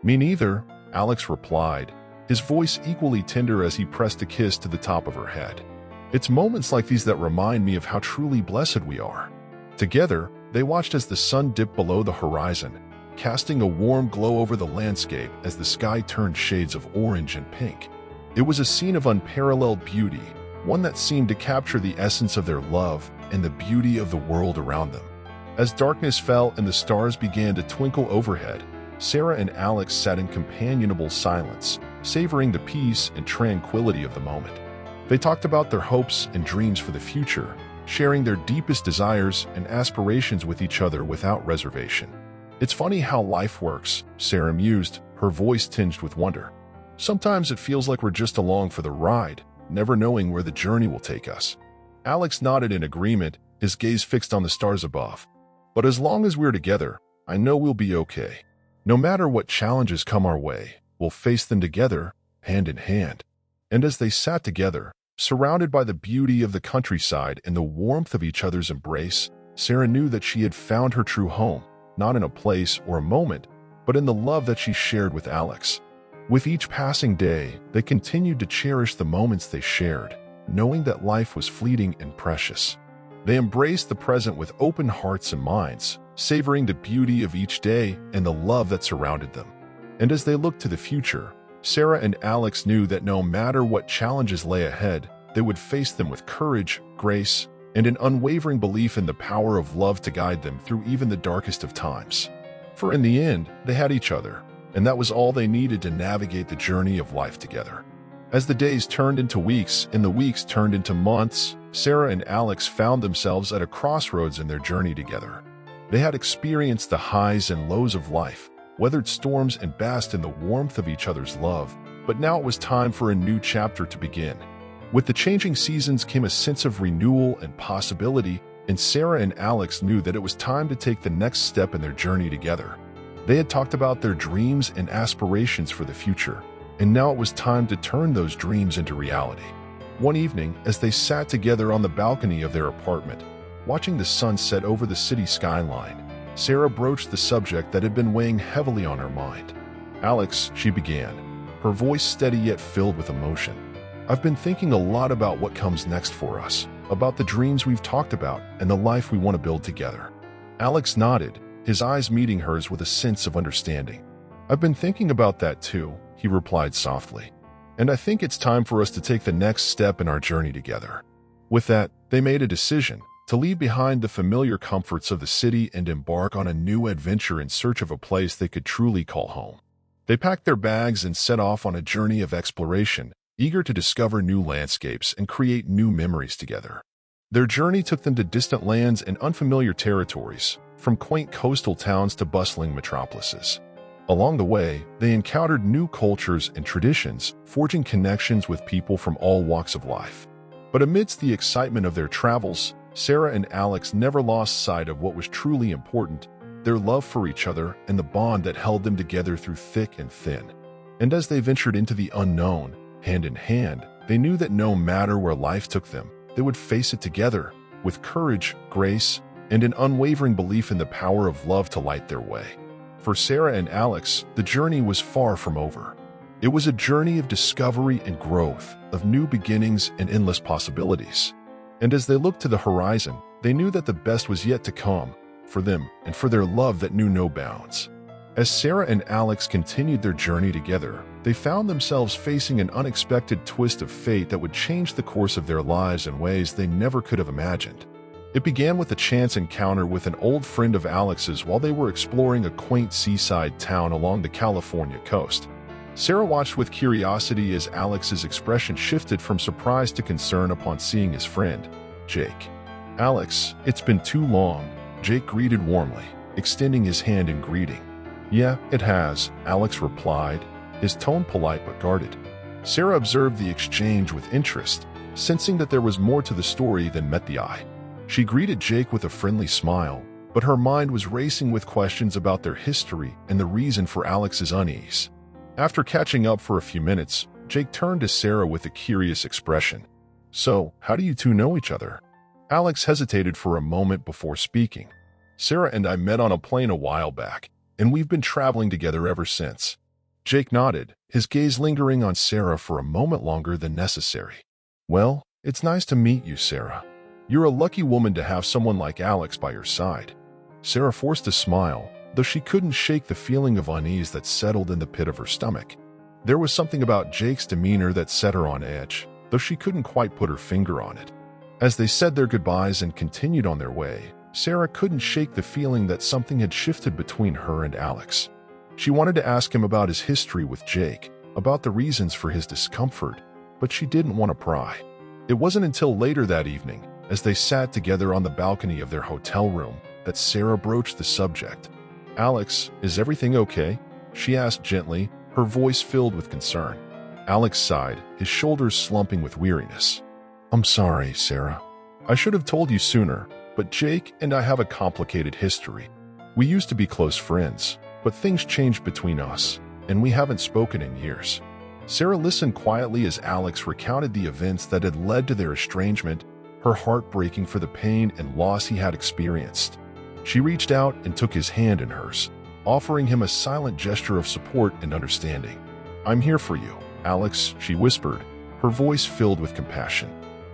"Me neither," Alex replied, his voice equally tender as he pressed a kiss to the top of her head. "It's moments like these that remind me of how truly blessed we are." Together, they watched as the sun dipped below the horizon, casting a warm glow over the landscape as the sky turned shades of orange and pink. It was a scene of unparalleled beauty, one that seemed to capture the essence of their love and the beauty of the world around them. As darkness fell and the stars began to twinkle overhead, Sarah and Alex sat in companionable silence, savoring the peace and tranquility of the moment. They talked about their hopes and dreams for the future, sharing their deepest desires and aspirations with each other without reservation. "It's funny how life works," Sarah mused, her voice tinged with wonder. "Sometimes it feels like we're just along for the ride, never knowing where the journey will take us." Alex nodded in agreement, his gaze fixed on the stars above. "But as long as we're together, I know we'll be okay. No matter what challenges come our way, we'll face them together, hand in hand." And as they sat together, surrounded by the beauty of the countryside and the warmth of each other's embrace, Sarah knew that she had found her true home, not in a place or a moment, but in the love that she shared with Alex. With each passing day, they continued to cherish the moments they shared, knowing that life was fleeting and precious. They embraced the present with open hearts and minds, savoring the beauty of each day and the love that surrounded them. And as they looked to the future, Sarah and Alex knew that no matter what challenges lay ahead, they would face them with courage, grace, and an unwavering belief in the power of love to guide them through even the darkest of times. For in the end, they had each other, and that was all they needed to navigate the journey of life together. As the days turned into weeks and the weeks turned into months, Sarah and Alex found themselves at a crossroads in their journey together. They had experienced the highs and lows of life, weathered storms and basked in the warmth of each other's love, but now it was time for a new chapter to begin. With the changing seasons came a sense of renewal and possibility, and Sarah and Alex knew that it was time to take the next step in their journey together. They had talked about their dreams and aspirations for the future, and now it was time to turn those dreams into reality. One evening, as they sat together on the balcony of their apartment, watching the sun set over the city skyline, Sarah broached the subject that had been weighing heavily on her mind. "Alex," she began, her voice steady yet filled with emotion, "I've been thinking a lot about what comes next for us, about the dreams we've talked about and the life we want to build together." Alex nodded, his eyes meeting hers with a sense of understanding. "I've been thinking about that too," he replied softly. "And I think it's time for us to take the next step in our journey together." With that, they made a decision to leave behind the familiar comforts of the city and embark on a new adventure in search of a place they could truly call home. They packed their bags and set off on a journey of exploration, eager to discover new landscapes and create new memories together. Their journey took them to distant lands and unfamiliar territories, from quaint coastal towns to bustling metropolises. Along the way, they encountered new cultures and traditions, forging connections with people from all walks of life. But amidst the excitement of their travels, Sarah and Alex never lost sight of what was truly important: their love for each other, and the bond that held them together through thick and thin. And as they ventured into the unknown, hand in hand, they knew that no matter where life took them, they would face it together, with courage, grace, and an unwavering belief in the power of love to light their way. For Sarah and Alex, the journey was far from over. It was a journey of discovery and growth, of new beginnings and endless possibilities. And as they looked to the horizon, they knew that the best was yet to come, for them and for their love that knew no bounds. As Sarah and Alex continued their journey together, they found themselves facing an unexpected twist of fate that would change the course of their lives in ways they never could have imagined. It began with a chance encounter with an old friend of Alex's while they were exploring a quaint seaside town along the California coast. Sarah watched with curiosity as Alex's expression shifted from surprise to concern upon seeing his friend, Jake. "Alex, it's been too long," Jake greeted warmly, extending his hand in greeting. "Yeah, it has," Alex replied, his tone polite but guarded. Sarah observed the exchange with interest, sensing that there was more to the story than met the eye. She greeted Jake with a friendly smile, but her mind was racing with questions about their history and the reason for Alex's unease. After catching up for a few minutes, Jake turned to Sarah with a curious expression. "So, how do you two know each other?" Alex hesitated for a moment before speaking. "Sarah and I met on a plane a while back, and we've been traveling together ever since." Jake nodded, his gaze lingering on Sarah for a moment longer than necessary. "Well, it's nice to meet you, Sarah. You're a lucky woman to have someone like Alex by your side." Sarah forced a smile, though she couldn't shake the feeling of unease that settled in the pit of her stomach. There was something about Jake's demeanor that set her on edge, though she couldn't quite put her finger on it. As they said their goodbyes and continued on their way, Sarah couldn't shake the feeling that something had shifted between her and Alex. She wanted to ask him about his history with Jake, about the reasons for his discomfort, but she didn't want to pry. It wasn't until later that evening, as they sat together on the balcony of their hotel room, that Sarah broached the subject. "Alex, is everything okay?" she asked gently, her voice filled with concern. Alex sighed, his shoulders slumping with weariness. "I'm sorry, Sarah. I should have told you sooner, but Jake and I have a complicated history. We used to be close friends, but things changed between us, and we haven't spoken in years." Sarah listened quietly as Alex recounted the events that had led to their estrangement, her heart breaking for the pain and loss he had experienced. She reached out and took his hand in hers, offering him a silent gesture of support and understanding. "I'm here for you, Alex," she whispered, her voice filled with compassion.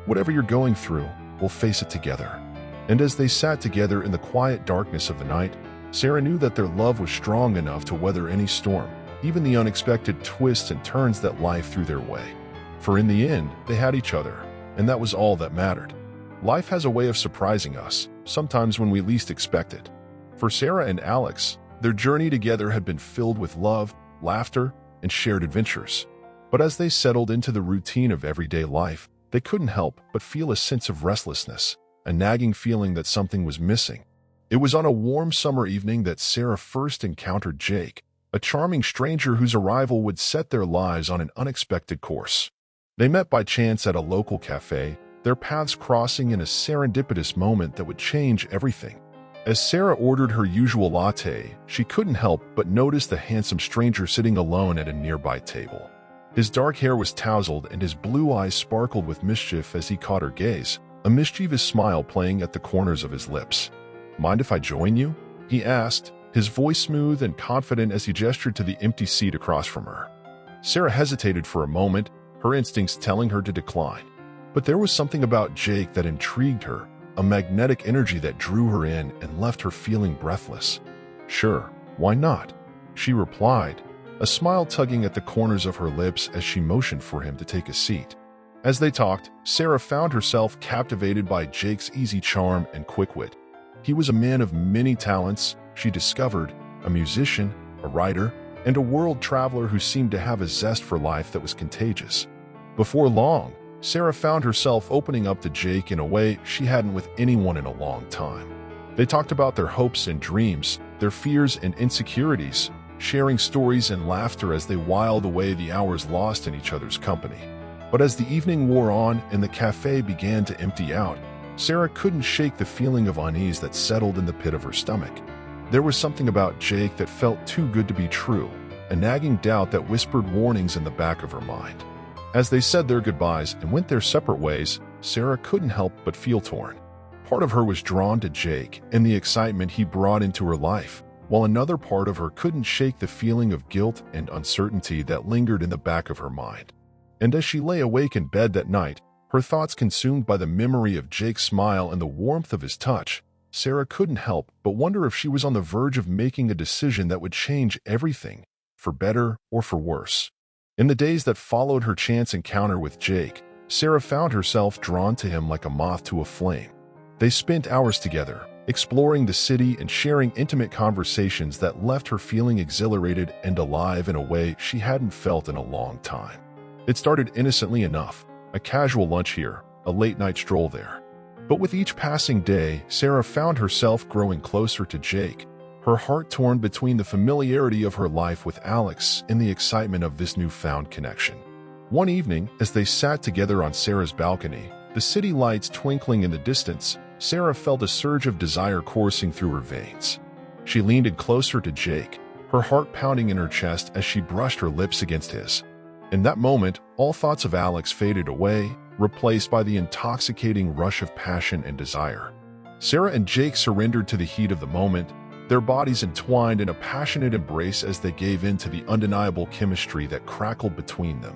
"Whatever you're going through, we'll face it together." And as they sat together in the quiet darkness of the night, Sarah knew that their love was strong enough to weather any storm, even the unexpected twists and turns that life threw their way. For in the end, they had each other, and that was all that mattered. Life has a way of surprising us, sometimes when we least expect it. For Sarah and Alex, their journey together had been filled with love, laughter, and shared adventures. But as they settled into the routine of everyday life, they couldn't help but feel a sense of restlessness, a nagging feeling that something was missing. It was on a warm summer evening that Sarah first encountered Jake, a charming stranger whose arrival would set their lives on an unexpected course. They met by chance at a local cafe, their paths crossing in a serendipitous moment that would change everything. As Sarah ordered her usual latte, she couldn't help but notice the handsome stranger sitting alone at a nearby table. His dark hair was tousled and his blue eyes sparkled with mischief as he caught her gaze, a mischievous smile playing at the corners of his lips. "Mind if I join you?" he asked, his voice smooth and confident as he gestured to the empty seat across from her. Sarah hesitated for a moment, her instincts telling her to decline. But there was something about Jake that intrigued her, a magnetic energy that drew her in and left her feeling breathless. "Sure, why not?" she replied, a smile tugging at the corners of her lips as she motioned for him to take a seat. As they talked, Sarah found herself captivated by Jake's easy charm and quick wit. He was a man of many talents, she discovered, a musician, a writer, and a world traveler who seemed to have a zest for life that was contagious. Before long, Sarah found herself opening up to Jake in a way she hadn't with anyone in a long time. They talked about their hopes and dreams, their fears and insecurities, sharing stories and laughter as they whiled away the hours lost in each other's company. But as the evening wore on and the cafe began to empty out, Sarah couldn't shake the feeling of unease that settled in the pit of her stomach. There was something about Jake that felt too good to be true, a nagging doubt that whispered warnings in the back of her mind. As they said their goodbyes and went their separate ways, Sarah couldn't help but feel torn. Part of her was drawn to Jake and the excitement he brought into her life, while another part of her couldn't shake the feeling of guilt and uncertainty that lingered in the back of her mind. And as she lay awake in bed that night, her thoughts consumed by the memory of Jake's smile and the warmth of his touch, Sarah couldn't help but wonder if she was on the verge of making a decision that would change everything, for better or for worse. In the days that followed her chance encounter with Jake, Sarah found herself drawn to him like a moth to a flame. They spent hours together, exploring the city and sharing intimate conversations that left her feeling exhilarated and alive in a way she hadn't felt in a long time. It started innocently enough, a casual lunch here, a late-night stroll there. But with each passing day, Sarah found herself growing closer to Jake, her heart torn between the familiarity of her life with Alex and the excitement of this newfound connection. One evening, as they sat together on Sarah's balcony, the city lights twinkling in the distance, Sarah felt a surge of desire coursing through her veins. She leaned in closer to Jake, her heart pounding in her chest as she brushed her lips against his. In that moment, all thoughts of Alex faded away, replaced by the intoxicating rush of passion and desire. Sarah and Jake surrendered to the heat of the moment, their bodies entwined in a passionate embrace as they gave in to the undeniable chemistry that crackled between them.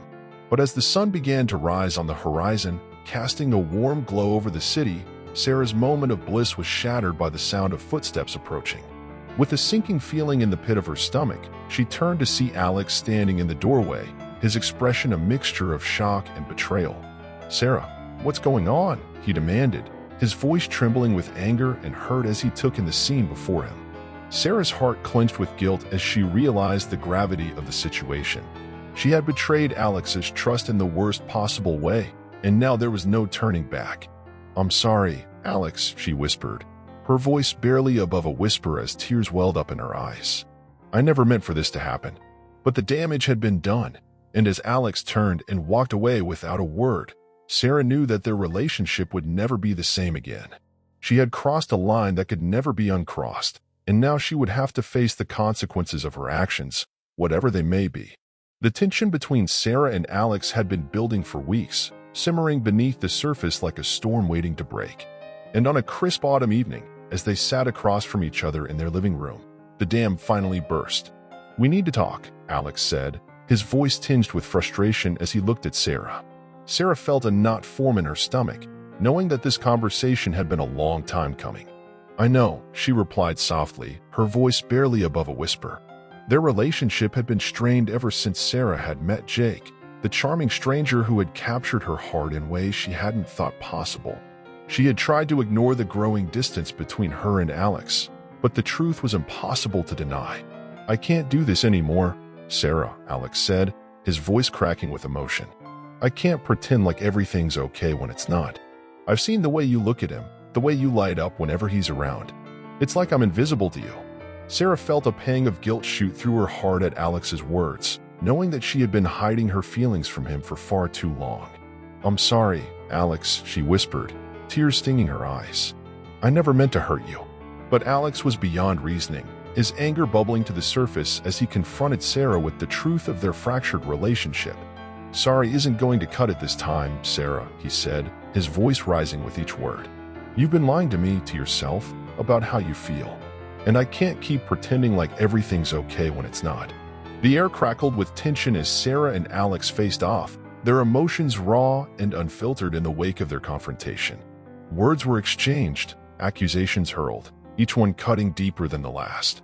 But as the sun began to rise on the horizon, casting a warm glow over the city, Sarah's moment of bliss was shattered by the sound of footsteps approaching. With a sinking feeling in the pit of her stomach, she turned to see Alex standing in the doorway, his expression a mixture of shock and betrayal. "Sarah, what's going on?" he demanded, his voice trembling with anger and hurt as he took in the scene before him. Sarah's heart clenched with guilt as she realized the gravity of the situation. She had betrayed Alex's trust in the worst possible way, and now there was no turning back. "I'm sorry, Alex," she whispered, her voice barely above a whisper as tears welled up in her eyes. "I never meant for this to happen." But the damage had been done, and as Alex turned and walked away without a word, Sarah knew that their relationship would never be the same again. She had crossed a line that could never be uncrossed, and now she would have to face the consequences of her actions, whatever they may be. The tension between Sarah and Alex had been building for weeks, simmering beneath the surface like a storm waiting to break. And on a crisp autumn evening, as they sat across from each other in their living room, the dam finally burst. "We need to talk," Alex said, his voice tinged with frustration as he looked at Sarah. Sarah felt a knot form in her stomach, knowing that this conversation had been a long time coming. "I know," she replied softly, her voice barely above a whisper. Their relationship had been strained ever since Sarah had met Jake, the charming stranger who had captured her heart in ways she hadn't thought possible. She had tried to ignore the growing distance between her and Alex, but the truth was impossible to deny. "I can't do this anymore, Sarah," Alex said, his voice cracking with emotion. "I can't pretend like everything's okay when it's not. I've seen the way you look at him, the way you light up whenever he's around. It's like I'm invisible to you." Sarah felt a pang of guilt shoot through her heart at Alex's words, knowing that she had been hiding her feelings from him for far too long. "I'm sorry, Alex," she whispered, tears stinging her eyes. "I never meant to hurt you." But Alex was beyond reasoning, his anger bubbling to the surface as he confronted Sarah with the truth of their fractured relationship. "Sorry isn't going to cut it this time, Sarah," he said, his voice rising with each word. "You've been lying to me, to yourself, about how you feel. And I can't keep pretending like everything's okay when it's not." The air crackled with tension as Sarah and Alex faced off, their emotions raw and unfiltered in the wake of their confrontation. Words were exchanged, accusations hurled, each one cutting deeper than the last.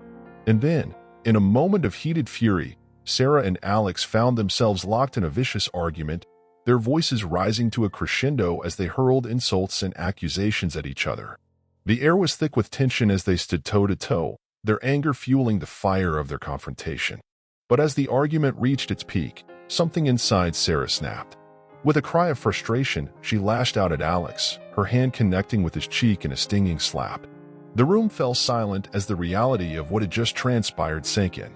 And then, in a moment of heated fury, Sarah and Alex found themselves locked in a vicious argument, their voices rising to a crescendo as they hurled insults and accusations at each other. The air was thick with tension as they stood toe-to-toe, their anger fueling the fire of their confrontation. But as the argument reached its peak, something inside Sarah snapped. With a cry of frustration, she lashed out at Alex, her hand connecting with his cheek in a stinging slap. The room fell silent as the reality of what had just transpired sank in.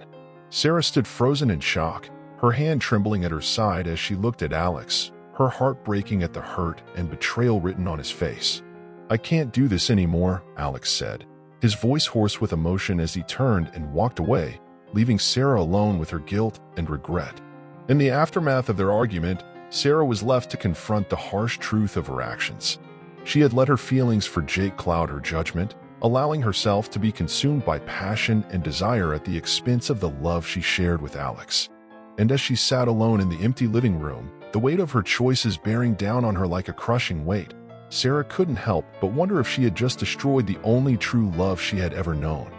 Sarah stood frozen in shock, her hand trembling at her side as she looked at Alex, her heart breaking at the hurt and betrayal written on his face. "I can't do this anymore," Alex said, his voice hoarse with emotion as he turned and walked away, leaving Sarah alone with her guilt and regret. In the aftermath of their argument, Sarah was left to confront the harsh truth of her actions. She had let her feelings for Jake cloud her judgment, allowing herself to be consumed by passion and desire at the expense of the love she shared with Alex. And as she sat alone in the empty living room, the weight of her choices bearing down on her like a crushing weight, Sarah couldn't help but wonder if she had just destroyed the only true love she had ever known.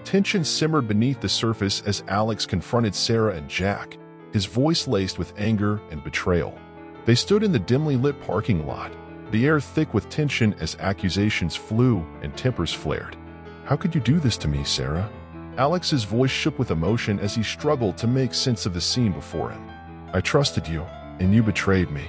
Tension simmered beneath the surface as Alex confronted Sarah and Jack, his voice laced with anger and betrayal. They stood in the dimly lit parking lot, the air thick with tension as accusations flew and tempers flared. "How could you do this to me, Sarah?" Alex's voice shook with emotion as he struggled to make sense of the scene before him. "I trusted you, and you betrayed me."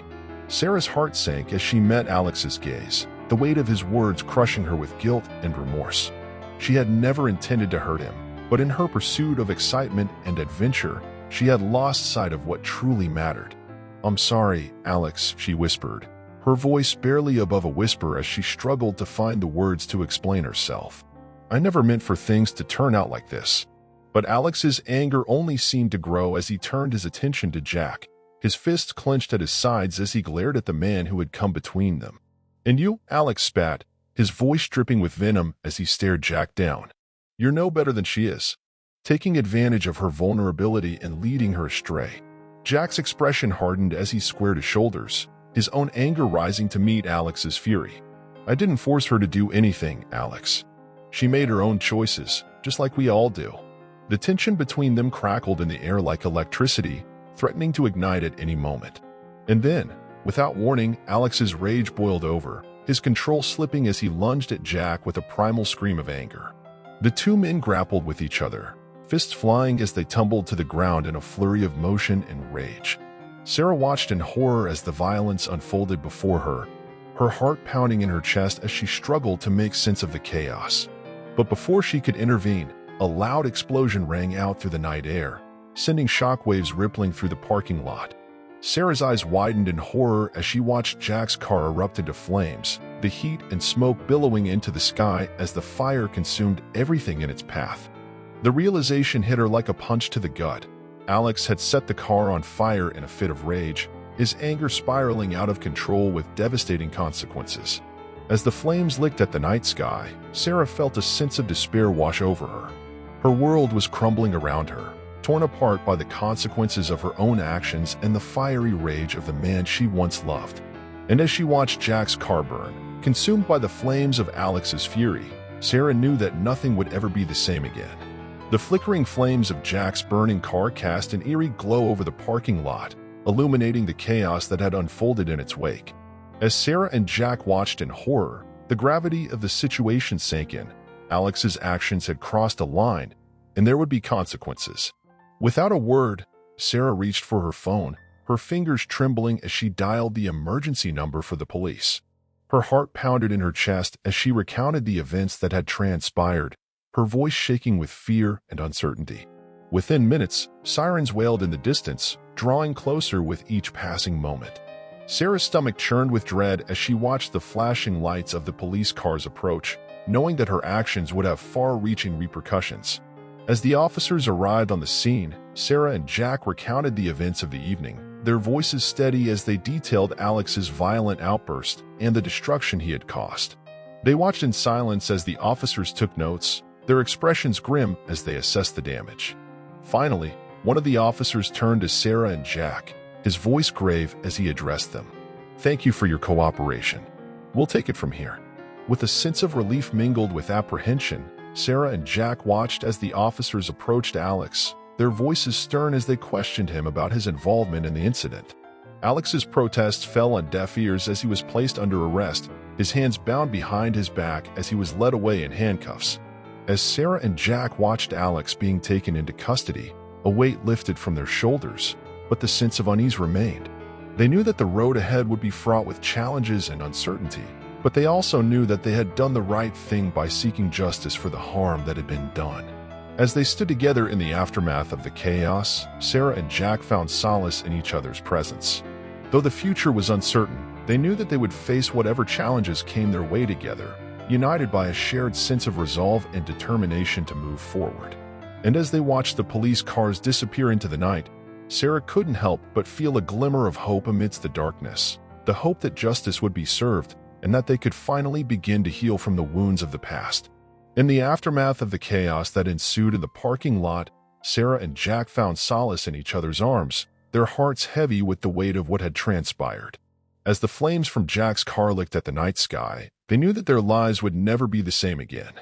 Sarah's heart sank as she met Alex's gaze, the weight of his words crushing her with guilt and remorse. She had never intended to hurt him, but in her pursuit of excitement and adventure, she had lost sight of what truly mattered. "I'm sorry, Alex," she whispered, her voice barely above a whisper as she struggled to find the words to explain herself. "I never meant for things to turn out like this." But Alex's anger only seemed to grow as he turned his attention to Jack, his fists clenched at his sides as he glared at the man who had come between them. "And you?" Alex spat, his voice dripping with venom as he stared Jack down. "You're no better than she is, taking advantage of her vulnerability and leading her astray." Jack's expression hardened as he squared his shoulders, his own anger rising to meet Alex's fury. "I didn't force her to do anything, Alex. She made her own choices, just like we all do." The tension between them crackled in the air like electricity, threatening to ignite at any moment. And then, without warning, Alex's rage boiled over, his control slipping as he lunged at Jack with a primal scream of anger. The two men grappled with each other, fists flying as they tumbled to the ground in a flurry of motion and rage. Sarah watched in horror as the violence unfolded before her, her heart pounding in her chest as she struggled to make sense of the chaos. But before she could intervene, a loud explosion rang out through the night air, sending shockwaves rippling through the parking lot. Sarah's eyes widened in horror as she watched Jack's car erupt into flames, the heat and smoke billowing into the sky as the fire consumed everything in its path. The realization hit her like a punch to the gut. Alex had set the car on fire in a fit of rage, his anger spiraling out of control with devastating consequences. As the flames licked at the night sky, Sarah felt a sense of despair wash over her. Her world was crumbling around her, torn apart by the consequences of her own actions and the fiery rage of the man she once loved. And as she watched Jack's car burn, consumed by the flames of Alex's fury, Sarah knew that nothing would ever be the same again. The flickering flames of Jack's burning car cast an eerie glow over the parking lot, illuminating the chaos that had unfolded in its wake. As Sarah and Jack watched in horror, the gravity of the situation sank in. Alex's actions had crossed a line, and there would be consequences. Without a word, Sarah reached for her phone, her fingers trembling as she dialed the emergency number for the police. Her heart pounded in her chest as she recounted the events that had transpired, her voice shaking with fear and uncertainty. Within minutes, sirens wailed in the distance, drawing closer with each passing moment. Sarah's stomach churned with dread as she watched the flashing lights of the police cars approach, knowing that her actions would have far-reaching repercussions. As the officers arrived on the scene, Sarah and Jack recounted the events of the evening, their voices steady as they detailed Alex's violent outburst and the destruction he had caused. They watched in silence as the officers took notes, their expressions grim as they assessed the damage. Finally, one of the officers turned to Sarah and Jack, his voice grave as he addressed them. "Thank you for your cooperation. We'll take it from here." With a sense of relief mingled with apprehension, Sarah and Jack watched as the officers approached Alex, their voices stern as they questioned him about his involvement in the incident. Alex's protests fell on deaf ears as he was placed under arrest, his hands bound behind his back as he was led away in handcuffs. As Sarah and Jack watched Alex being taken into custody, a weight lifted from their shoulders, but the sense of unease remained. They knew that the road ahead would be fraught with challenges and uncertainty, but they also knew that they had done the right thing by seeking justice for the harm that had been done. As they stood together in the aftermath of the chaos, Sarah and Jack found solace in each other's presence. Though the future was uncertain, they knew that they would face whatever challenges came their way together, united by a shared sense of resolve and determination to move forward. And as they watched the police cars disappear into the night, Sarah couldn't help but feel a glimmer of hope amidst the darkness, the hope that justice would be served and that they could finally begin to heal from the wounds of the past. In the aftermath of the chaos that ensued in the parking lot, Sarah and Jack found solace in each other's arms, their hearts heavy with the weight of what had transpired. As the flames from Jack's car licked at the night sky, they knew that their lives would never be the same again.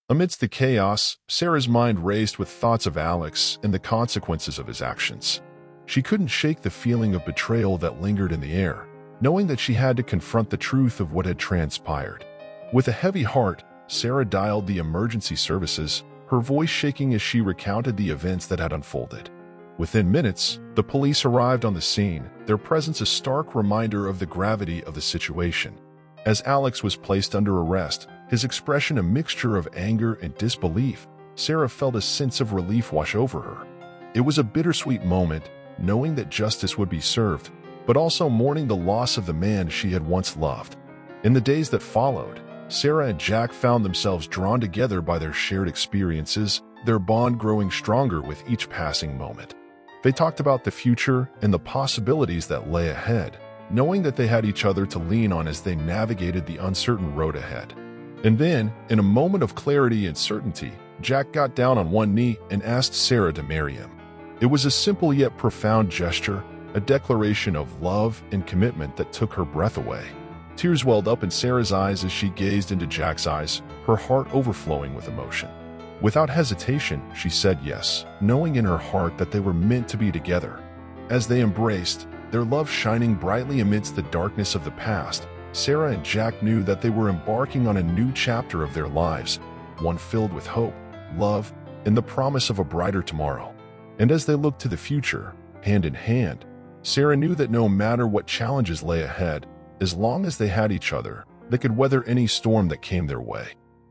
Amidst the chaos, Sarah's mind raced with thoughts of Alex and the consequences of his actions. She couldn't shake the feeling of betrayal that lingered in the air, knowing that she had to confront the truth of what had transpired. With a heavy heart, Sarah dialed the emergency services, her voice shaking as she recounted the events that had unfolded. Within minutes, the police arrived on the scene, their presence a stark reminder of the gravity of the situation. As Alex was placed under arrest, his expression a mixture of anger and disbelief, Sarah felt a sense of relief wash over her. It was a bittersweet moment, knowing that justice would be served, but also mourning the loss of the man she had once loved. In the days that followed, Sarah and Jack found themselves drawn together by their shared experiences, their bond growing stronger with each passing moment. They talked about the future and the possibilities that lay ahead, knowing that they had each other to lean on as they navigated the uncertain road ahead. And then, in a moment of clarity and certainty, Jack got down on one knee and asked Sarah to marry him. It was a simple yet profound gesture, a declaration of love and commitment that took her breath away. Tears welled up in Sarah's eyes as she gazed into Jack's eyes, her heart overflowing with emotion. Without hesitation, she said yes, knowing in her heart that they were meant to be together. As they embraced, their love shining brightly amidst the darkness of the past, Sarah and Jack knew that they were embarking on a new chapter of their lives, one filled with hope, love, and the promise of a brighter tomorrow. And as they looked to the future, hand in hand, Sarah knew that no matter what challenges lay ahead, as long as they had each other, they could weather any storm that came their way.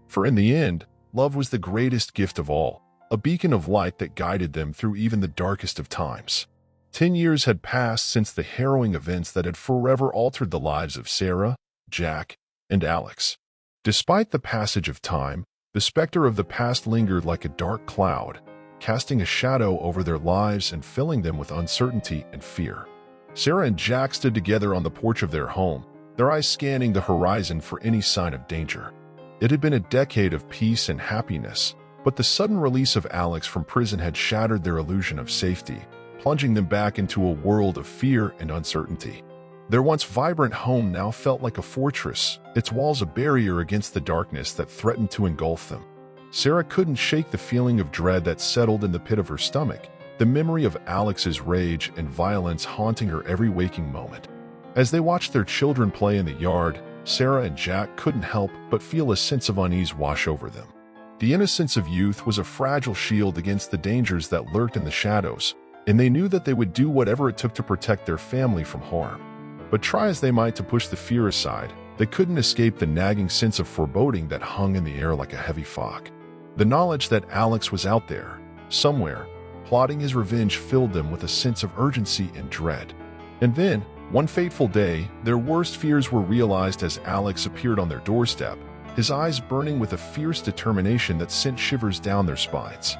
For in the end, love was the greatest gift of all, a beacon of light that guided them through even the darkest of times. 10 years had passed since the harrowing events that had forever altered the lives of Sarah, Jack, and Alex. Despite the passage of time, the specter of the past lingered like a dark cloud, casting a shadow over their lives and filling them with uncertainty and fear. Sarah and Jack stood together on the porch of their home, their eyes scanning the horizon for any sign of danger. It had been a decade of peace and happiness, but the sudden release of Alex from prison had shattered their illusion of safety, plunging them back into a world of fear and uncertainty. Their once vibrant home now felt like a fortress, its walls a barrier against the darkness that threatened to engulf them. Sarah couldn't shake the feeling of dread that settled in the pit of her stomach, the memory of Alex's rage and violence haunting her every waking moment. As they watched their children play in the yard, Sarah and Jack couldn't help but feel a sense of unease wash over them. The innocence of youth was a fragile shield against the dangers that lurked in the shadows, and they knew that they would do whatever it took to protect their family from harm. But try as they might to push the fear aside, they couldn't escape the nagging sense of foreboding that hung in the air like a heavy fog. The knowledge that Alex was out there, somewhere, plotting his revenge filled them with a sense of urgency and dread. And then, one fateful day, their worst fears were realized as Alex appeared on their doorstep, his eyes burning with a fierce determination that sent shivers down their spines.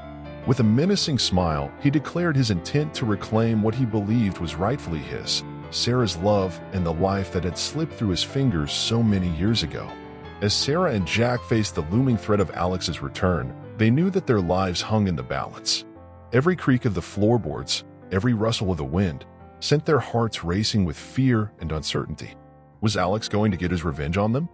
With a menacing smile, he declared his intent to reclaim what he believed was rightfully his, Sarah's love and the life that had slipped through his fingers so many years ago. As Sarah and Jack faced the looming threat of Alex's return, they knew that their lives hung in the balance. Every creak of the floorboards, every rustle of the wind, sent their hearts racing with fear and uncertainty. Was Alex going to get his revenge on them?